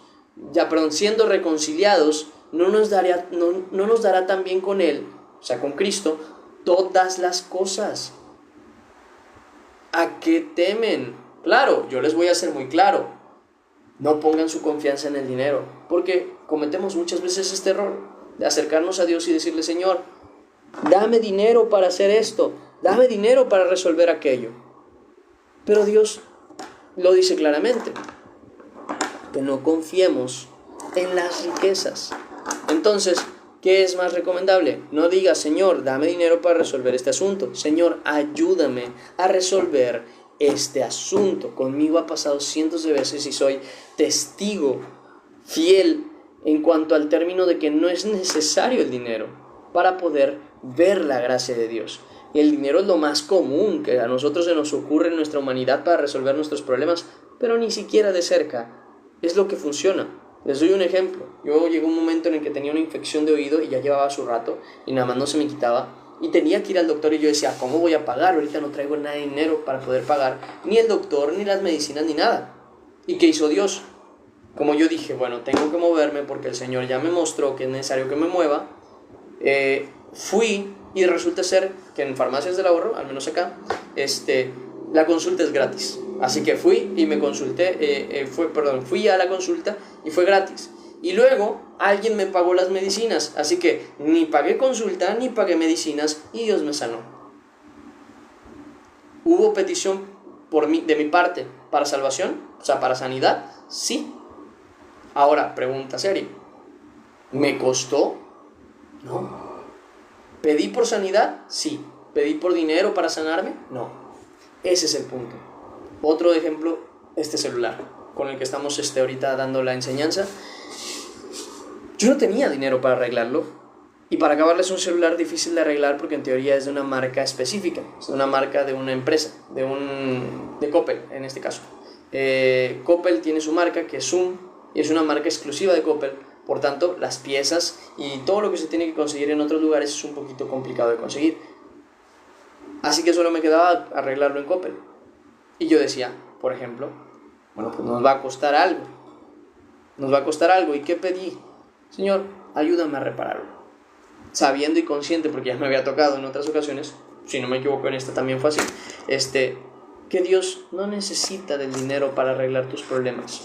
Speaker 1: Siendo reconciliados, no nos dará también con Él, o sea, con Cristo, todas las cosas. ¿A qué temen? Claro, yo les voy a ser muy claro. No pongan su confianza en el dinero, porque cometemos muchas veces este error de acercarnos a Dios y decirle: Señor, dame dinero para hacer esto, dame dinero para resolver aquello. Pero Dios lo dice claramente, que no confiemos en las riquezas. Entonces, ¿qué es más recomendable? No digas: Señor, dame dinero para resolver este asunto. Señor, ayúdame a resolver este asunto. Conmigo ha pasado cientos de veces y soy testigo fiel en cuanto al término de que no es necesario el dinero para poder ver la gracia de Dios. Y el dinero es lo más común que a nosotros se nos ocurre en nuestra humanidad para resolver nuestros problemas, pero ni siquiera de cerca es lo que funciona. Les doy un ejemplo. Yo llegó un momento en el que tenía una infección de oído y ya llevaba su rato y nada más no se me quitaba. Y tenía que ir al doctor y yo decía: ¿cómo voy a pagar? Ahorita no traigo nada de dinero para poder pagar ni el doctor, ni las medicinas, ni nada. ¿Y qué hizo Dios? Como yo dije, bueno, tengo que moverme porque el Señor ya me mostró que es necesario que me mueva, fui y resulta ser que en farmacias del ahorro, al menos acá, la consulta es gratis. Así que fui y me consulté, fui a la consulta y fue gratis. Y luego alguien me pagó las medicinas, así que ni pagué consulta ni pagué medicinas y Dios me sanó. ¿Hubo petición de mi parte para salvación? O sea, para sanidad, sí. Ahora, pregunta seria: ¿me costó? No. ¿Pedí por sanidad? Sí. ¿Pedí por dinero para sanarme? No. Ese es el punto. Otro ejemplo, este celular con el que estamos ahorita dando la enseñanza. Yo no tenía dinero para arreglarlo, y para acabarles, un celular difícil de arreglar porque en teoría es de una marca específica, es de una marca de una empresa, de Coppel en este caso. Coppel tiene su marca, que es Zoom, y es una marca exclusiva de Coppel. Por tanto, las piezas y todo lo que se tiene que conseguir en otros lugares es un poquito complicado de conseguir. Así que solo me quedaba arreglarlo en Coppel. Y yo decía, por ejemplo, bueno, pues nos va a costar algo. ¿Y qué pedí? Señor, ayúdame a repararlo. Sabiendo y consciente, porque ya me había tocado en otras ocasiones, si no me equivoco en esta también fue así, que Dios no necesita del dinero para arreglar tus problemas.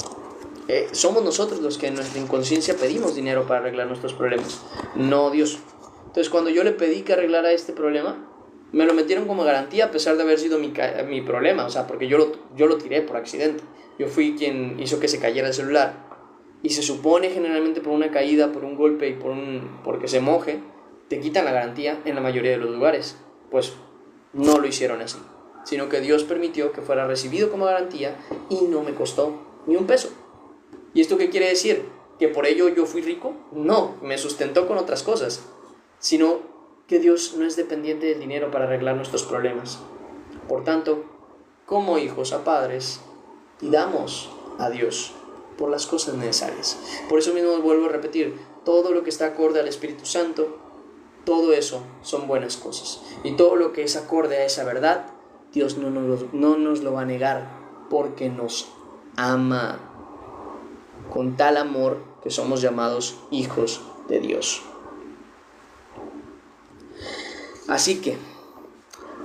Speaker 1: Somos nosotros los que en nuestra inconsciencia pedimos dinero para arreglar nuestros problemas, no Dios. Entonces, cuando yo le pedí que arreglara este problema, me lo metieron como garantía a pesar de haber sido mi problema, o sea, porque yo lo tiré por accidente. Yo fui quien hizo que se cayera el celular. Y se supone generalmente por una caída, por un golpe y porque se moje, te quitan la garantía en la mayoría de los lugares. Pues no lo hicieron así, sino que Dios permitió que fuera recibido como garantía y no me costó ni un peso. ¿Y esto qué quiere decir? ¿Que por ello yo fui rico? No, me sustentó con otras cosas, sino que Dios no es dependiente del dinero para arreglar nuestros problemas. Por tanto, como hijos a padres, pidamos a Dios por las cosas necesarias. Por eso mismo vuelvo a repetir, todo lo que está acorde al Espíritu Santo todo eso son buenas cosas. Y todo lo que es acorde a esa verdad, Dios no nos lo va a negar, porque nos ama con tal amor que somos llamados hijos de Dios. Así que,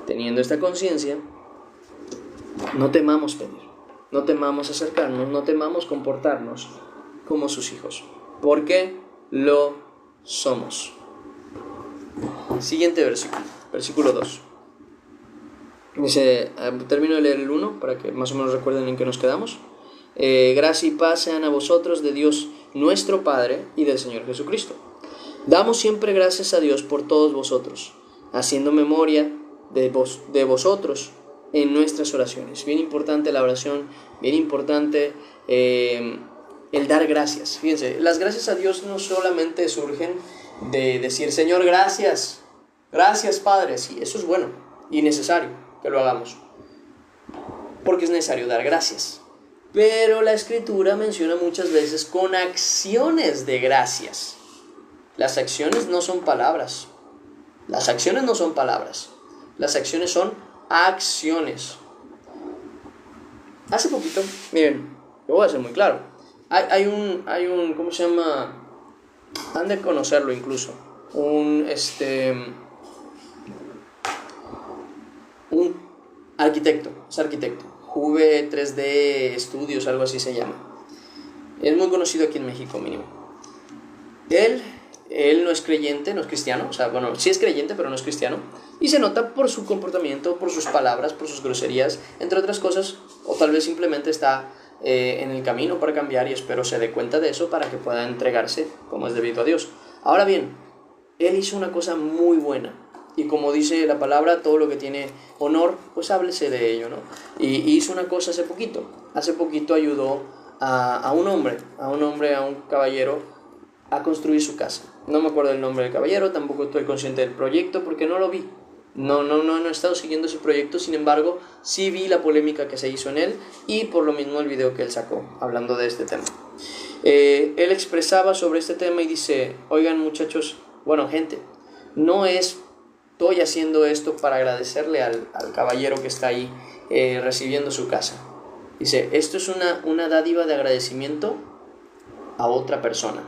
Speaker 1: teniendo esta conciencia, no temamos pedir, no temamos acercarnos, no temamos comportarnos como sus hijos, porque lo somos. Siguiente versículo, versículo 2. Dice, termino de leer el 1 para que más o menos recuerden en qué nos quedamos. Gracia y paz sean a vosotros de Dios nuestro Padre y del Señor Jesucristo. Damos siempre gracias a Dios por todos vosotros, haciendo memoria de vosotros en nuestras oraciones. Bien importante la oración, bien importante el dar gracias. Fíjense, las gracias a Dios no solamente surgen de decir, Señor, gracias, gracias Padre. Sí, eso es bueno y necesario que lo hagamos, porque es necesario dar gracias. Pero la Escritura menciona muchas veces con acciones de gracias. Las acciones no son palabras. Las acciones no son palabras. Las acciones son acciones. Hace poquito, miren, lo voy a hacer muy claro. Hay un, ¿cómo se llama? Han de conocerlo incluso. Un arquitecto, es arquitecto. V3D Estudios, algo así se llama. Es muy conocido aquí en México, mínimo. Él no es creyente, no es cristiano, o sea, bueno, sí es creyente, pero no es cristiano, y se nota por su comportamiento, por sus palabras, por sus groserías, entre otras cosas, o tal vez simplemente está en el camino para cambiar, y espero se dé cuenta de eso para que pueda entregarse como es debido a Dios. Ahora bien, él hizo una cosa muy buena, y como dice la palabra, todo lo que tiene honor, pues háblese de ello, ¿no? Y hizo una cosa hace poquito ayudó a un caballero, a construir su casa. No me acuerdo el nombre del caballero, tampoco estoy consciente del proyecto porque no lo vi. No he estado siguiendo ese proyecto, sin embargo, sí vi la polémica que se hizo en él y por lo mismo el video que él sacó hablando de este tema. Él expresaba sobre este tema y dice, oigan muchachos, bueno gente, no estoy haciendo esto para agradecerle al caballero que está ahí recibiendo su casa. Dice, esto es una dádiva de agradecimiento a otra persona.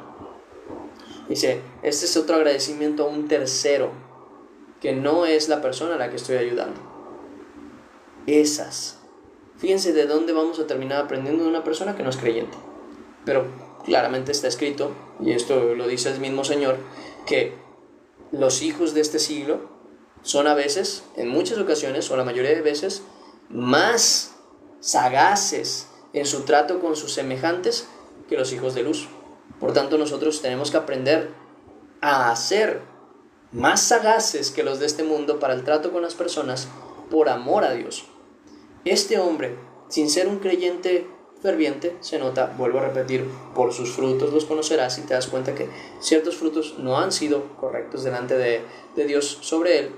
Speaker 1: Dice, este es otro agradecimiento a un tercero, que no es la persona a la que estoy ayudando. Fíjense de dónde vamos a terminar aprendiendo de una persona que no es creyente. Pero claramente está escrito, y esto lo dice el mismo Señor, que los hijos de este siglo son a veces, en muchas ocasiones, o la mayoría de veces, más sagaces en su trato con sus semejantes que los hijos de luz. Por tanto, nosotros tenemos que aprender a ser más sagaces que los de este mundo para el trato con las personas por amor a Dios. Este hombre, sin ser un creyente ferviente, se nota, vuelvo a repetir, por sus frutos los conocerás, y te das cuenta que ciertos frutos no han sido correctos delante de Dios sobre él.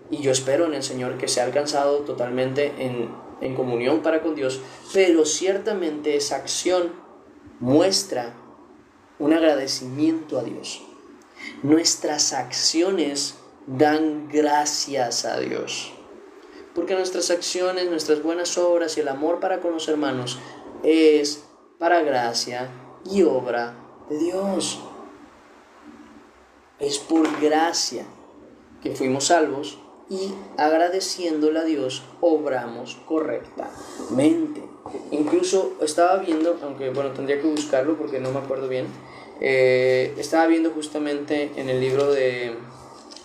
Speaker 1: Y yo espero en el Señor que sea alcanzado totalmente en comunión para con Dios, pero ciertamente esa acción muestra un agradecimiento a Dios. Nuestras acciones dan gracias a Dios, porque nuestras acciones, nuestras buenas obras y el amor para con los hermanos es para gracia y obra de Dios. Es por gracia que fuimos salvos y agradeciéndole a Dios obramos correctamente. Incluso estaba viendo, aunque bueno, tendría que buscarlo porque no me acuerdo bien, estaba viendo justamente en el libro de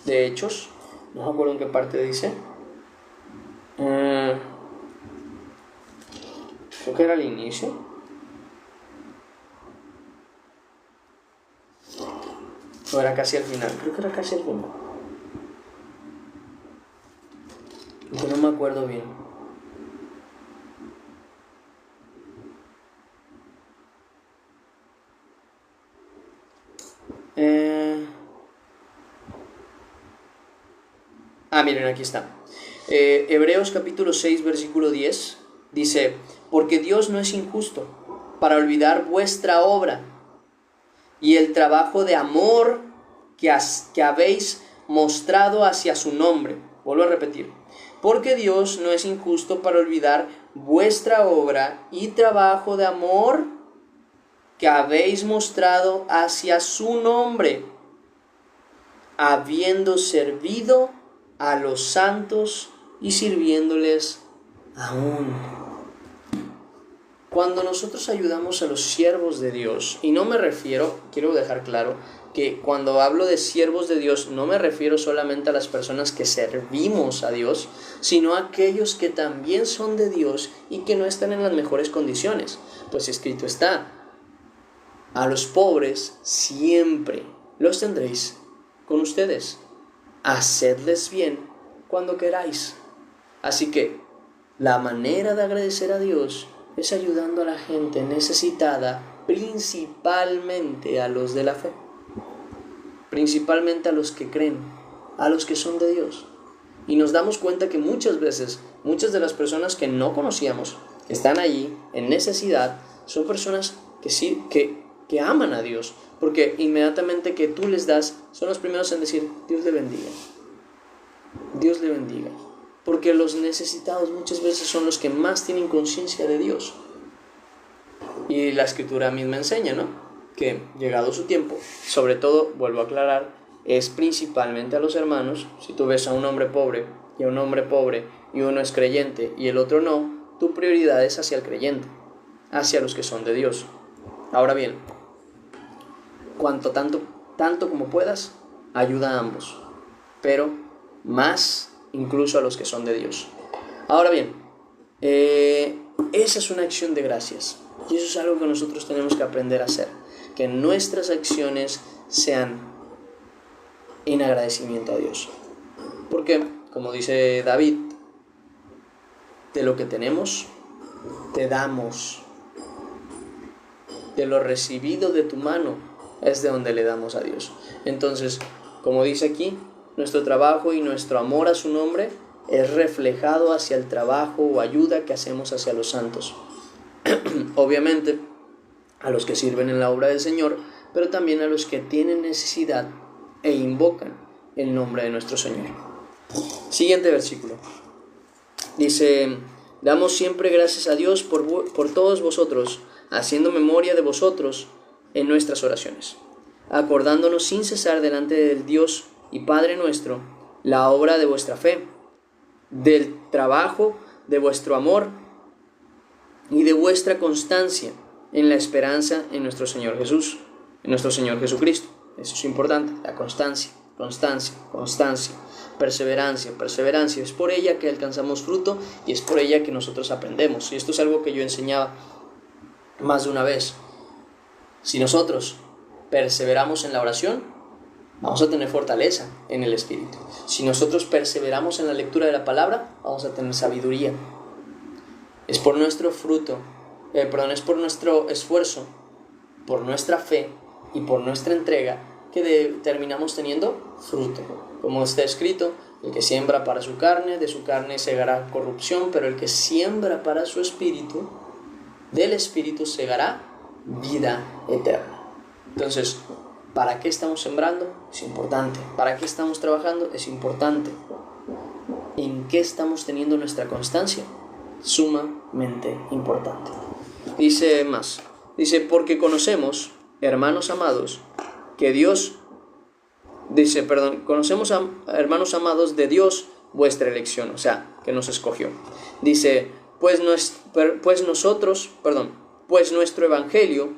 Speaker 1: Hechos, no me acuerdo en qué parte dice, creo que era al inicio, o era casi al final, creo que era casi al final, pero no me acuerdo bien. Miren, aquí está. Hebreos capítulo 6, versículo 10 dice, porque Dios no es injusto para olvidar vuestra obra y el trabajo de amor que habéis mostrado hacia su nombre. Vuelvo a repetir. Porque Dios no es injusto para olvidar vuestra obra y trabajo de amor que habéis mostrado hacia su nombre, habiendo servido a los santos y sirviéndoles aún. Cuando nosotros ayudamos a los siervos de Dios, y no me refiero, quiero dejar claro, que cuando hablo de siervos de Dios, no me refiero solamente a las personas que servimos a Dios, sino a aquellos que también son de Dios y que no están en las mejores condiciones. Pues escrito está, a los pobres siempre los tendréis con ustedes. Hacedles bien cuando queráis. Así que la manera de agradecer a Dios es ayudando a la gente necesitada, principalmente a los de la fe, principalmente a los que creen, a los que son de Dios. Y nos damos cuenta que muchas veces, muchas de las personas que no conocíamos, que están allí en necesidad, son personas que sí, que aman a Dios, porque inmediatamente que tú les das, son los primeros en decir, Dios le bendiga, Dios le bendiga. Porque los necesitados muchas veces son los que más tienen conciencia de Dios. Y la Escritura misma enseña, ¿no?, que llegado su tiempo, sobre todo, vuelvo a aclarar, es principalmente a los hermanos. Si tú ves a un hombre pobre y a un hombre pobre y uno es creyente y el otro no, tu prioridad es hacia el creyente, hacia los que son de Dios. Ahora bien, tanto como puedas, ayuda a ambos, pero más incluso a los que son de Dios. Ahora bien, esa es una acción de gracias, y eso es algo que nosotros tenemos que aprender a hacer, que nuestras acciones sean en agradecimiento a Dios. Porque, como dice David, de lo que tenemos, te damos. De lo recibido de tu mano es de donde le damos a Dios. Entonces, como dice aquí, nuestro trabajo y nuestro amor a su nombre es reflejado hacia el trabajo o ayuda que hacemos hacia los santos. Obviamente, a los que sirven en la obra del Señor, pero también a los que tienen necesidad e invocan el nombre de nuestro Señor. Siguiente versículo. Dice, damos siempre gracias a Dios por todos vosotros, haciendo memoria de vosotros en nuestras oraciones, acordándonos sin cesar delante del Dios y Padre nuestro, la obra de vuestra fe, del trabajo de vuestro amor y de vuestra constancia en la esperanza en nuestro Señor Jesús, en nuestro Señor Jesucristo. Eso es importante, la constancia, perseverancia. Es por ella que alcanzamos fruto y es por ella que nosotros aprendemos. Y esto es algo que yo enseñaba más de una vez. Si nosotros perseveramos en la oración, vamos a tener fortaleza en el espíritu. Si nosotros perseveramos en la lectura de la palabra, vamos a tener sabiduría. Es por nuestro fruto, es por nuestro esfuerzo, por nuestra fe y por nuestra entrega que terminamos teniendo fruto. Como está escrito, el que siembra para su carne, de su carne segará corrupción, pero el que siembra para su espíritu, del espíritu segará vida eterna. Entonces, ¿para qué estamos sembrando? Es importante. ¿Para qué estamos trabajando? Es importante. ¿En qué estamos teniendo nuestra constancia? Sumamente importante. Dice más. Dice, porque conocemos, hermanos amados, conocemos, hermanos amados, de Dios vuestra elección, o sea, que nos escogió. Dice, pues nuestro evangelio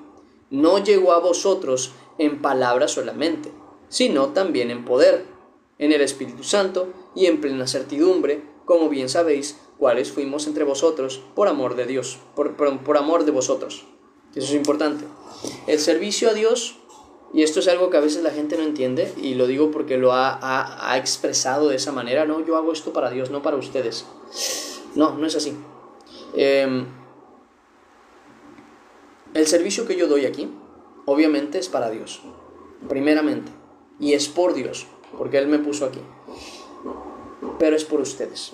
Speaker 1: no llegó a vosotros en palabra solamente, sino también en poder, en el Espíritu Santo y en plena certidumbre, como bien sabéis, cuáles fuimos entre vosotros por amor de Dios, por amor de vosotros. Eso es importante. El servicio a Dios, y esto es algo que a veces la gente no entiende, y lo digo porque lo ha expresado de esa manera, no, yo hago esto para Dios, no para ustedes. No es así. El servicio que yo doy aquí, obviamente es para Dios, primeramente, y es por Dios, porque Él me puso aquí, pero es por ustedes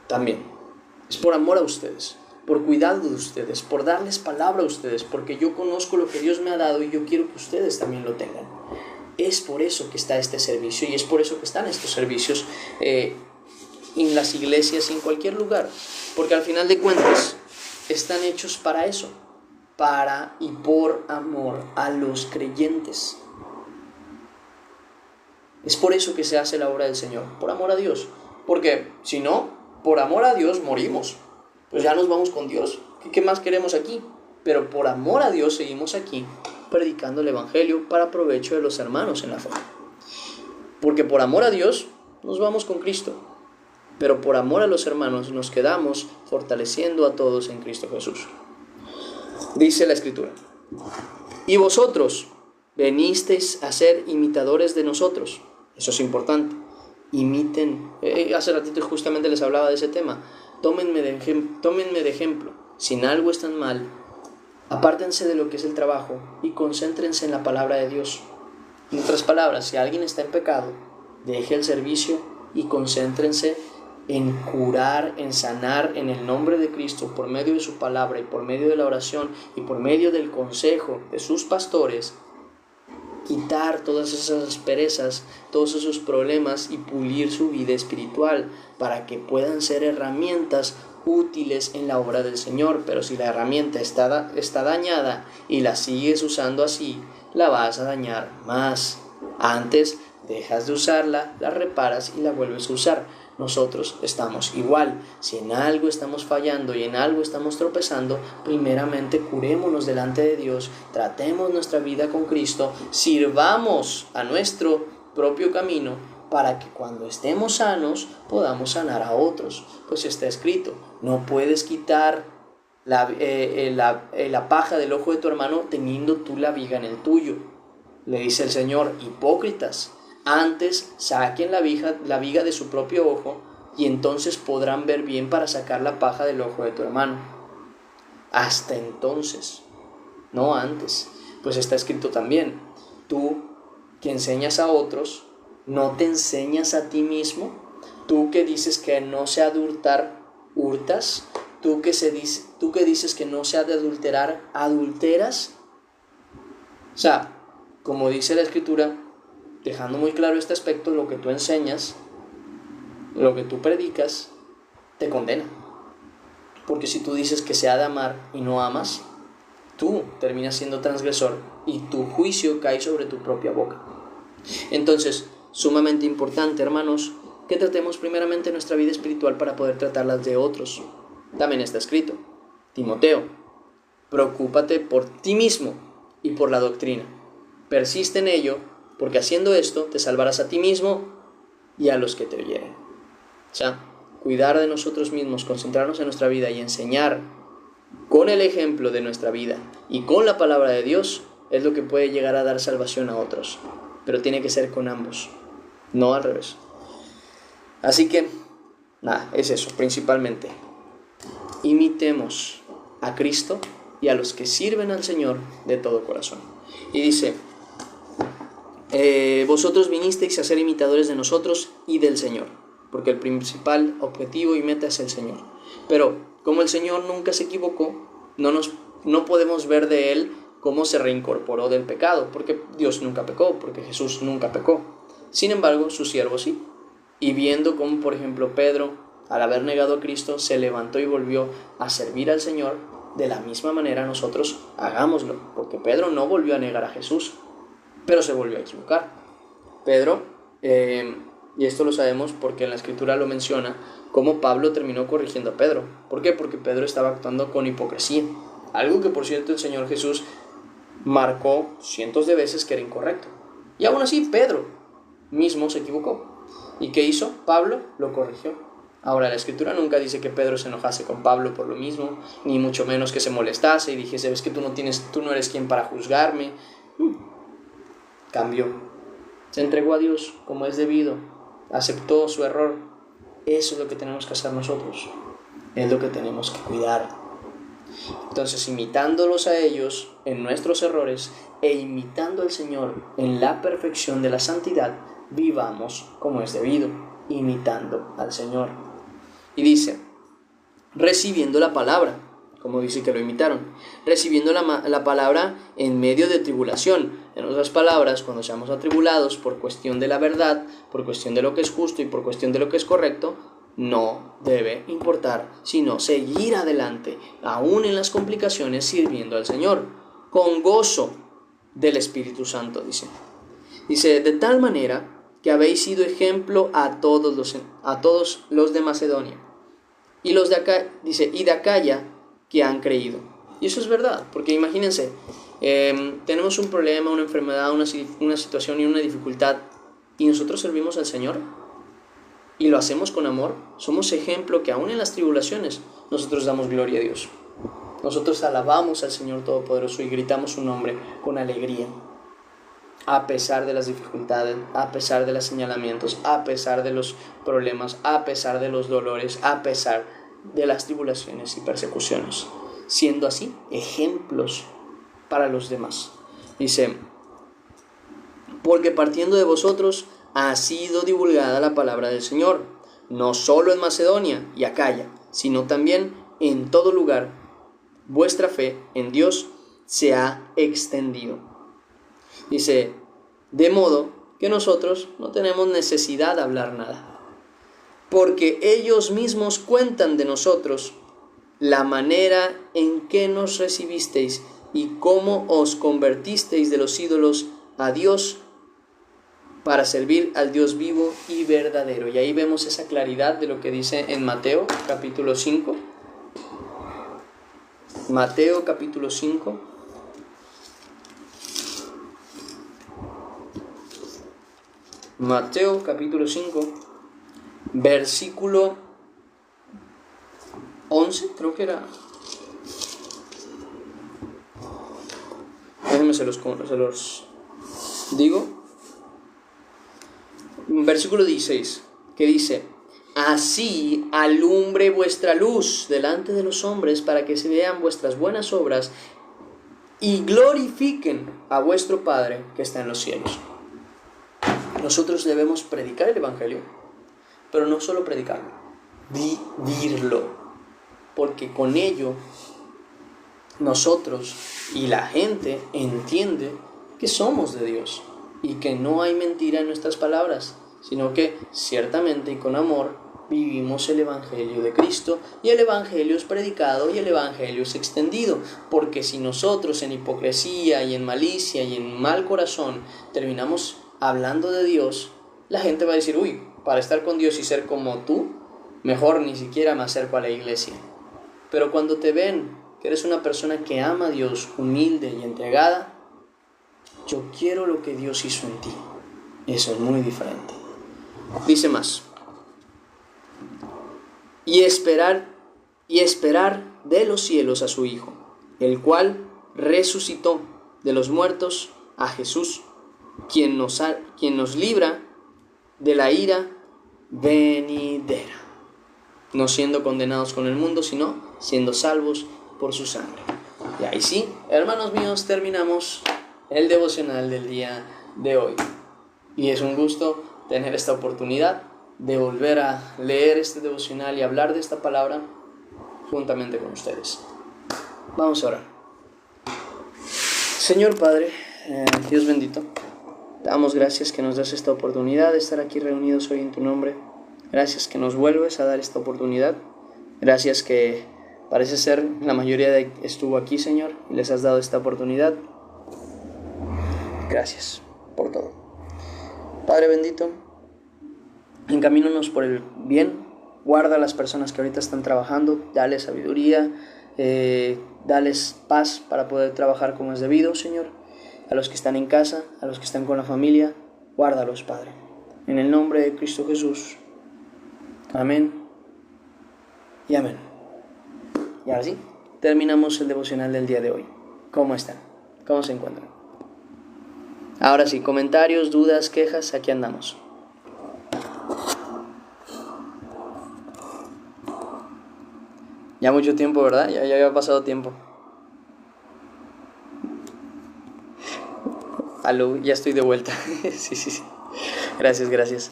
Speaker 1: también, es por amor a ustedes, por cuidado de ustedes, por darles palabra a ustedes, porque yo conozco lo que Dios me ha dado y yo quiero que ustedes también lo tengan. Es por eso que está este servicio y es por eso que están estos servicios en las iglesias y en cualquier lugar. Porque al final de cuentas están hechos para eso, para y por amor a los creyentes. Es por eso que se hace la obra del Señor, por amor a Dios. Porque si no, por amor a Dios morimos. Pues ya nos vamos con Dios. ¿Qué más queremos aquí? Pero por amor a Dios seguimos aquí, predicando el Evangelio para provecho de los hermanos en la fe. Porque por amor a Dios nos vamos con Cristo. Pero por amor a los hermanos nos quedamos fortaleciendo a todos en Cristo Jesús. Dice la Escritura: y vosotros venisteis a ser imitadores de nosotros. Eso es importante. Imiten. Hace ratito justamente les hablaba de ese tema. Tómenme de ejemplo. Si en algo están mal, apártense de lo que es el trabajo y concéntrense en la palabra de Dios. En otras palabras, si alguien está en pecado, deje el servicio y concéntrense en curar, en sanar en el nombre de Cristo por medio de su palabra y por medio de la oración y por medio del consejo de sus pastores. Quitar todas esas asperezas, todos esos problemas y pulir su vida espiritual para que puedan ser herramientas útiles en la obra del Señor. Pero si la herramienta está dañada y la sigues usando así, la vas a dañar más. Antes dejas de usarla, la reparas y la vuelves a usar. Nosotros estamos igual. Si en algo estamos fallando y en algo estamos tropezando, primeramente curémonos delante de Dios, tratemos nuestra vida con Cristo, sirvamos a nuestro propio camino para que cuando estemos sanos podamos sanar a otros. Pues está escrito: no puedes quitar la paja del ojo de tu hermano teniendo tú la viga en el tuyo. Le dice el Señor: hipócritas, antes saquen la viga de su propio ojo y entonces podrán ver bien para sacar la paja del ojo de tu hermano. Hasta entonces, no antes. Pues está escrito también: tú que enseñas a otros, ¿no te enseñas a ti mismo? Tú que dices que no se ha de hurtar, ¿hurtas? Tú que dices que no se ha de adulterar, ¿adulteras? O sea, como dice la Escritura, dejando muy claro este aspecto, lo que tú enseñas, lo que tú predicas, te condena. Porque si tú dices que se ha de amar y no amas, tú terminas siendo transgresor y tu juicio cae sobre tu propia boca. Entonces, sumamente importante, hermanos, que tratemos primeramente nuestra vida espiritual para poder tratarlas de otros. También está escrito: Timoteo, preocúpate por ti mismo y por la doctrina. Persiste en ello, porque haciendo esto te salvarás a ti mismo y a los que te oyeren. O sea, cuidar de nosotros mismos, concentrarnos en nuestra vida y enseñar con el ejemplo de nuestra vida y con la palabra de Dios es lo que puede llegar a dar salvación a otros. Pero tiene que ser con ambos, no al revés. Así que, nada, es eso, principalmente. Imitemos a Cristo y a los que sirven al Señor de todo corazón. Y dice: vosotros vinisteis a ser imitadores de nosotros y del Señor, porque el principal objetivo y meta es el Señor. Pero como el Señor nunca se equivocó, no podemos ver de Él cómo se reincorporó del pecado, porque Dios nunca pecó, porque Jesús nunca pecó. Sin embargo, sus siervos sí. Y viendo cómo, por ejemplo, Pedro, al haber negado a Cristo, se levantó y volvió a servir al Señor, de la misma manera nosotros hagámoslo, porque Pedro no volvió a negar a Jesús, pero se volvió a equivocar. Pedro, y esto lo sabemos porque en la Escritura lo menciona, cómo Pablo terminó corrigiendo a Pedro. ¿Por qué? Porque Pedro estaba actuando con hipocresía. Algo que, por cierto, el Señor Jesús marcó cientos de veces que era incorrecto. Y aún así, Pedro mismo se equivocó. ¿Y qué hizo? Pablo lo corrigió. Ahora, la Escritura nunca dice que Pedro se enojase con Pablo por lo mismo, ni mucho menos que se molestase y dijese: ves que tú no eres quien para juzgarme. Cambió. Se entregó a Dios como es debido. Aceptó su error. Eso es lo que tenemos que hacer nosotros. Es lo que tenemos que cuidar. Entonces, imitándolos a ellos en nuestros errores e imitando al Señor en la perfección de la santidad, vivamos como es debido, imitando al Señor. Y dice: recibiendo la palabra como dice que lo imitaron, recibiendo la palabra en medio de tribulación. En otras palabras, cuando seamos atribulados por cuestión de la verdad, por cuestión de lo que es justo y por cuestión de lo que es correcto, no debe importar, sino seguir adelante, aún en las complicaciones, sirviendo al Señor, con gozo del Espíritu Santo, dice. Dice, de tal manera que habéis sido ejemplo a todos los de Macedonia. Y los de acá, dice, y de Acaya, que han creído. Y eso es verdad, porque imagínense, tenemos un problema, una enfermedad, una situación y una dificultad, y nosotros servimos al Señor, y lo hacemos con amor. Somos ejemplo que aún en las tribulaciones, nosotros damos gloria a Dios. Nosotros alabamos al Señor Todopoderoso y gritamos su nombre con alegría, a pesar de las dificultades, a pesar de los señalamientos, a pesar de los problemas, a pesar de los dolores, a pesar de las tribulaciones y persecuciones, siendo así ejemplos para los demás. Dice, porque partiendo de vosotros ha sido divulgada la palabra del Señor, no solo en Macedonia y Acaya, sino también en todo lugar. Vuestra fe en Dios se ha extendido. Dice, de modo que nosotros no tenemos necesidad de hablar nada, porque ellos mismos cuentan de nosotros la manera en que nos recibisteis y cómo os convertisteis de los ídolos a Dios para servir al Dios vivo y verdadero. Y ahí vemos esa claridad de lo que dice en Mateo capítulo 5. Mateo capítulo 5. Mateo capítulo 5, versículo 11, creo que era. Déjenme se los digo. Versículo 16, que dice, así alumbre vuestra luz delante de los hombres para que se vean vuestras buenas obras y glorifiquen a vuestro Padre que está en los cielos. Nosotros debemos predicar el Evangelio, pero no solo predicarlo, vivirlo, porque con ello nosotros y la gente entiende que somos de Dios y que no hay mentira en nuestras palabras, sino que ciertamente y con amor vivimos el Evangelio de Cristo, y el Evangelio es predicado y el Evangelio es extendido, porque si nosotros en hipocresía y en malicia y en mal corazón terminamos hablando de Dios, la gente va a decir, uy, para estar con Dios y ser como tú, mejor ni siquiera me acerco a la iglesia. Pero cuando te ven que eres una persona que ama a Dios, humilde y entregada, yo quiero lo que Dios hizo en ti. Eso es muy diferente. Dice más, y esperar de los cielos a su Hijo, el cual resucitó de los muertos, a Jesús, quien nos libra de la ira venidera, no siendo condenados con el mundo, sino siendo salvos por su sangre. Y ahí sí, hermanos míos, terminamos el devocional del día de hoy. Y es un gusto tener esta oportunidad de volver a leer este devocional y hablar de esta palabra juntamente con ustedes. Vamos a orar. Señor Padre, Dios bendito, te damos gracias que nos das esta oportunidad de estar aquí reunidos hoy en tu nombre. Gracias que nos vuelves a dar esta oportunidad. Gracias que parece ser la mayoría estuvo aquí, Señor, y les has dado esta oportunidad. Gracias por todo. Padre bendito, encamínanos por el bien. Guarda a las personas que ahorita están trabajando. Dale sabiduría, dales paz para poder trabajar como es debido, Señor. A los que están en casa, a los que están con la familia, guárdalos, Padre. En el nombre de Cristo Jesús. Amén y amén. Y ahora sí, terminamos el devocional del día de hoy. ¿Cómo están? ¿Cómo se encuentran? Ahora sí, comentarios, dudas, quejas, aquí andamos. Ya mucho tiempo, ¿verdad? Ya había pasado tiempo. Aló, ya estoy de vuelta. Sí. Gracias.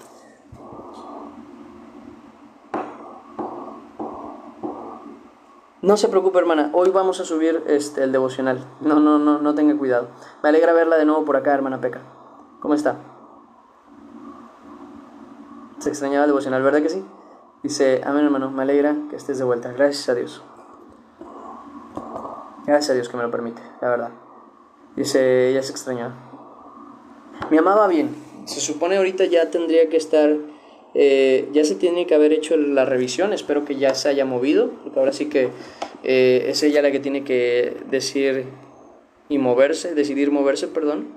Speaker 1: No se preocupe, hermana, hoy vamos a subir el devocional. No tenga cuidado. Me alegra verla de nuevo por acá, hermana Peca. ¿Cómo está? Se extrañaba el devocional, ¿verdad que sí? Dice, amén, hermano, me alegra que estés de vuelta. Gracias a Dios. Gracias a Dios que me lo permite, la verdad. Dice, ella se extrañaba. Mi mamá va bien. Se supone ahorita ya tendría que estar... ya se tiene que haber hecho la revisión. Espero que ya se haya movido, porque ahora sí que es ella la que tiene que decidir moverse, perdón.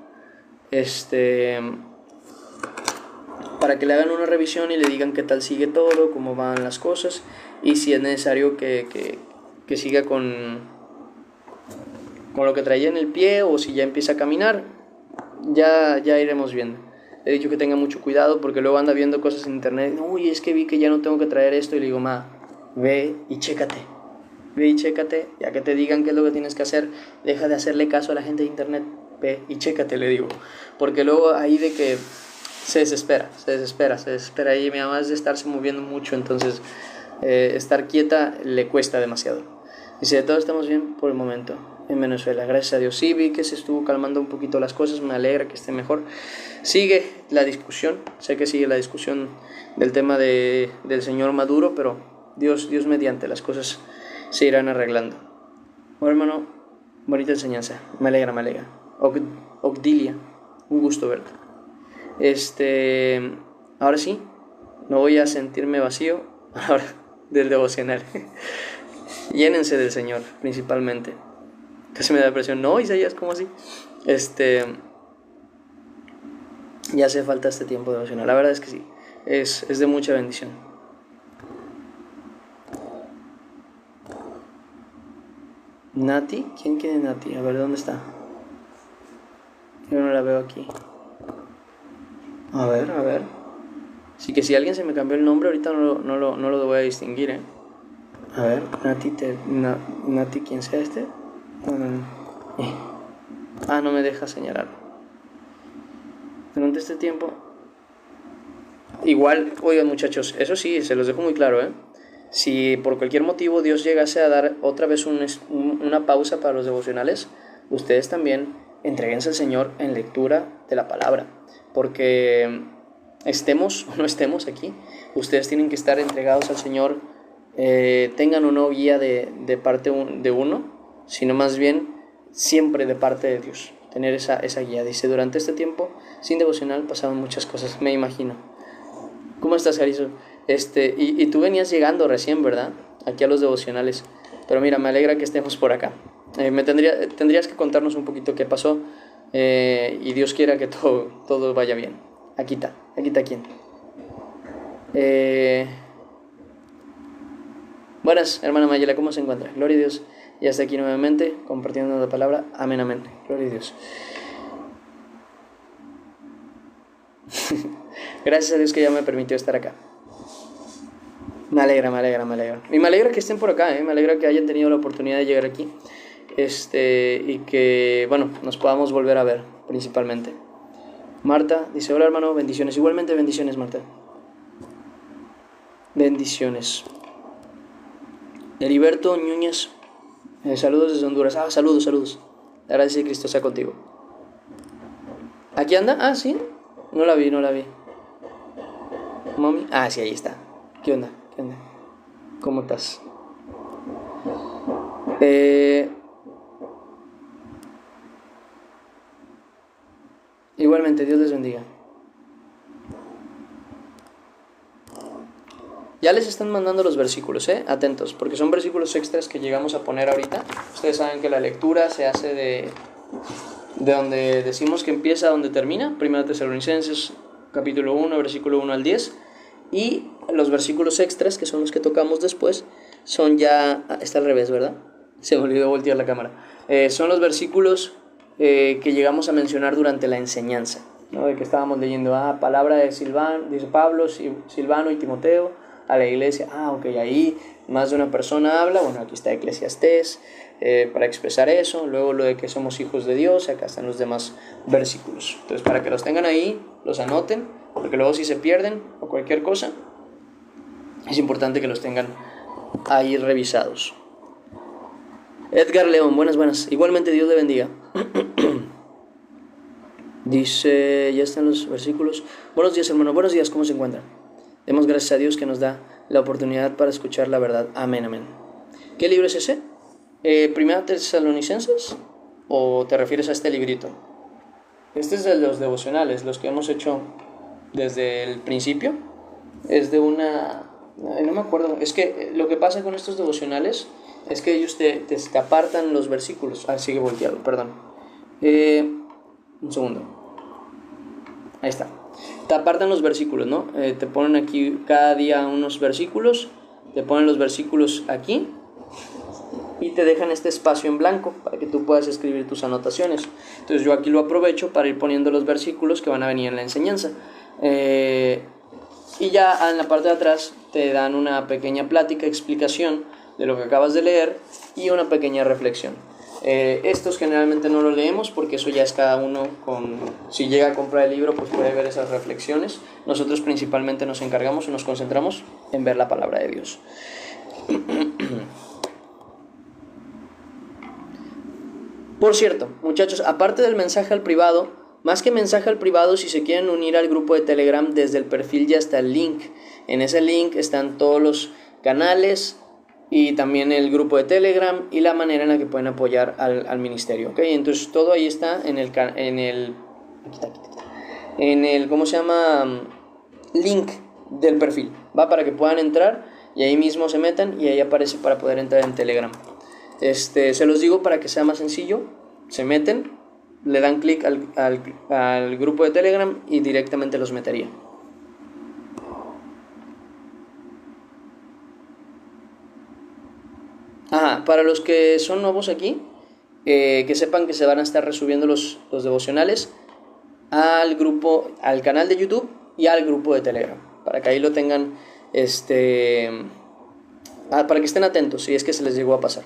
Speaker 1: Para que le hagan una revisión y le digan qué tal sigue todo, cómo van las cosas, y si es necesario que siga con lo que traía en el pie, o si ya empieza a caminar. Ya iremos viendo. Le he dicho que tenga mucho cuidado, porque luego anda viendo cosas en internet. Uy, es que vi que ya no tengo que traer esto, y le digo, ma, ve y chécate, ya que te digan qué es lo que tienes que hacer, deja de hacerle caso a la gente de internet, ve y chécate, le digo, porque luego ahí de que se desespera, y mi mamá es de estarse moviendo mucho, entonces estar quieta le cuesta demasiado. Dice, todos estamos bien por el momento en Venezuela, gracias a Dios. Sí, vi que se estuvo calmando un poquito las cosas, me alegra que esté mejor. Sigue la discusión, sé que sigue la discusión del tema del señor Maduro, pero Dios mediante, las cosas se irán arreglando. Bueno, hermano, bonita enseñanza, me alegra. Ogdilia, un gusto verte. Ahora sí, no voy a sentirme vacío ahora del devocional. Llénense del Señor, principalmente. Casi me da depresión. No, Isaías, ¿cómo así? Ya hace falta este tiempo devocional. La verdad es que sí, es de mucha bendición. ¿Nati? ¿Quién quiere Nati? A ver, ¿dónde está? Yo no la veo aquí. A ver. Sí, que si alguien se me cambió el nombre, ahorita no lo voy a distinguir, ¿eh? A ver, Nati, ¿quién sea este? No me deja señalar. Durante este tiempo... Igual, oigan muchachos, eso sí, se los dejo muy claro, ¿eh? Si por cualquier motivo Dios llegase a dar otra vez una pausa para los devocionales, ustedes también entréguense al Señor en lectura de la palabra, porque estemos o no estemos aquí, ustedes tienen que estar entregados al Señor, tengan o no guía de parte de uno, sino más bien siempre de parte de Dios, tener esa guía. Dice, durante este tiempo sin devocional pasaban muchas cosas, me imagino. ¿Cómo estás, Jarizo? Y tú venías llegando recién, ¿verdad? Aquí a los devocionales. Pero mira, me alegra que estemos por acá. Tendrías que contarnos un poquito qué pasó, y Dios quiera que todo vaya bien. Aquí está quién. Buenas, hermana Mayela, ¿cómo se encuentra? Gloria a Dios. Ya está aquí nuevamente compartiendo la palabra. Amén. Gloria a Dios. Gracias a Dios que ya me permitió estar acá. Me alegra. Y me alegra que estén por acá, me alegra que hayan tenido la oportunidad de llegar aquí. Y que, bueno, nos podamos volver a ver, principalmente. Marta dice, hola hermano, bendiciones. Igualmente bendiciones, Marta. Bendiciones. Heriberto Núñez, saludos desde Honduras. Saludos. La gracia de Cristo sea contigo. ¿Aquí anda? Ah, sí. No la vi. Mami. Ah, sí, ahí está. ¿Qué onda? ¿Cómo estás? Igualmente, Dios les bendiga. Ya les están mandando los versículos, atentos, porque son versículos extras que llegamos a poner ahorita. Ustedes saben que la lectura se hace de donde decimos que empieza a donde termina. 1 Tesalonicenses, capítulo 1, versículo 1 al 10. Y los versículos extras, que son los que tocamos después, son ya... está al revés, ¿verdad? Se me olvidó voltear la cámara. Son los versículos que llegamos a mencionar durante la enseñanza, ¿no? De que estábamos leyendo, palabra de Silvano, dice Pablo, Silvano y Timoteo a la iglesia. Ok, ahí más de una persona habla. Bueno, aquí está Eclesiastés para expresar eso. Luego lo de que somos hijos de Dios. Acá están los demás versículos. Entonces, para que los tengan ahí, los anoten, porque luego si se pierden o cualquier cosa, es importante que los tengan ahí revisados. Edgar León, buenas, buenas. Igualmente Dios le bendiga. Dice, ya están los versículos. Buenos días, hermano. Buenos días, ¿cómo se encuentra? Demos gracias a Dios que nos da la oportunidad para escuchar la verdad. Amén, amén. ¿Qué libro es ese? ¿Primera Tesalonicenses? ¿O te refieres a este librito? Este es de los devocionales, los que hemos hecho desde el principio. Es de una... No me acuerdo. Es que lo que pasa con estos devocionales es que ellos te apartan los versículos. Ah, sigue volteado, perdón. Un segundo. Ahí está. Te apartan los versículos, ¿no? Te ponen aquí cada día unos versículos. Te ponen los versículos aquí. Y te dejan este espacio en blanco para que tú puedas escribir tus anotaciones. Entonces yo aquí lo aprovecho para ir poniendo los versículos que van a venir en la enseñanza. Y ya en la parte de atrás te dan una pequeña plática, explicación de lo que acabas de leer y una pequeña reflexión. Estos generalmente no los leemos porque eso ya es cada uno con... Si llega a comprar el libro, pues puede ver esas reflexiones. Nosotros principalmente nos encargamos y nos concentramos en ver la palabra de Dios. Por cierto, muchachos, aparte del mensaje al privado, más que mensaje al privado, si se quieren unir al grupo de Telegram, desde el perfil ya está el link. En ese link están todos los canales y también el grupo de Telegram y la manera en la que pueden apoyar al ministerio, ¿ok? Entonces todo ahí está en el ¿cómo se llama? Link del perfil, ¿va? Para que puedan entrar y ahí mismo se metan y ahí aparece para poder entrar en Telegram. Se los digo para que sea más sencillo. Se meten, le dan clic al grupo de Telegram y directamente los metería. Para los que son nuevos aquí, que sepan que se van a estar resubiendo los devocionales al grupo, al canal de YouTube y al grupo de Telegram, para que ahí lo tengan, para que estén atentos si es que se les llegó a pasar.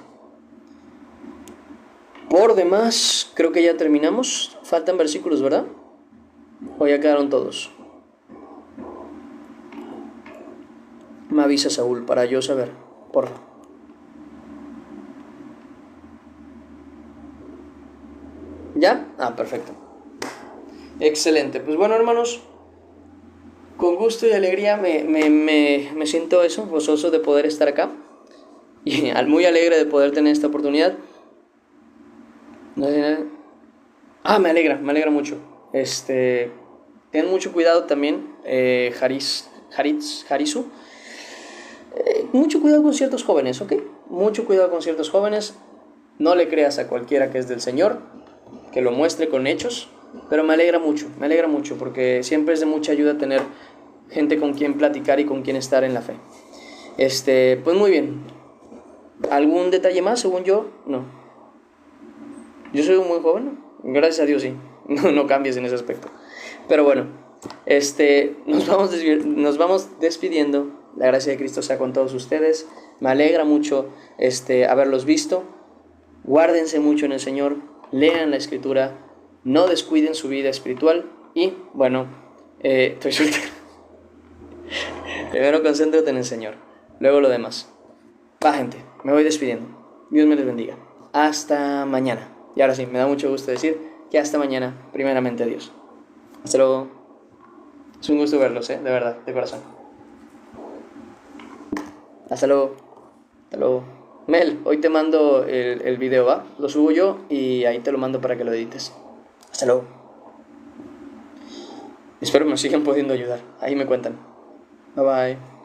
Speaker 1: Por demás, creo que ya terminamos. Faltan versículos, ¿verdad? ¿O ya quedaron todos? Me avisa Saúl para yo saber, porfa. ¿Ya? Perfecto. Excelente. Pues bueno, hermanos, con gusto y alegría me siento gozoso de poder estar acá. Y muy alegre de poder tener esta oportunidad. Me alegra mucho. Ten mucho cuidado también, Harisu. Mucho cuidado con ciertos jóvenes, ¿ok? Mucho cuidado con ciertos jóvenes. No le creas a cualquiera que es del Señor, que lo muestre con hechos. Pero me alegra mucho, porque siempre es de mucha ayuda tener gente con quien platicar y con quien estar en la fe. Pues muy bien. ¿Algún detalle más, según yo? No. Yo soy un buen joven, gracias a Dios sí, no cambies en ese aspecto. Pero bueno, nos vamos despidiendo. La gracia de Cristo sea con todos ustedes. Me alegra mucho haberlos visto. Guárdense mucho en el Señor, lean la Escritura, no descuiden su vida espiritual y bueno, estoy soltero. Primero concéntrate en el Señor, luego lo demás. Gente, me voy despidiendo. Dios me les bendiga. Hasta mañana. Y ahora sí, me da mucho gusto decir que hasta mañana, primeramente Dios. Hasta luego. Es un gusto verlos, de verdad, de corazón. Hasta luego. Hasta luego. Mel, hoy te mando el video, ¿va? Lo subo yo y ahí te lo mando para que lo edites. Hasta luego. Espero me sigan pudiendo ayudar. Ahí me cuentan. Bye bye.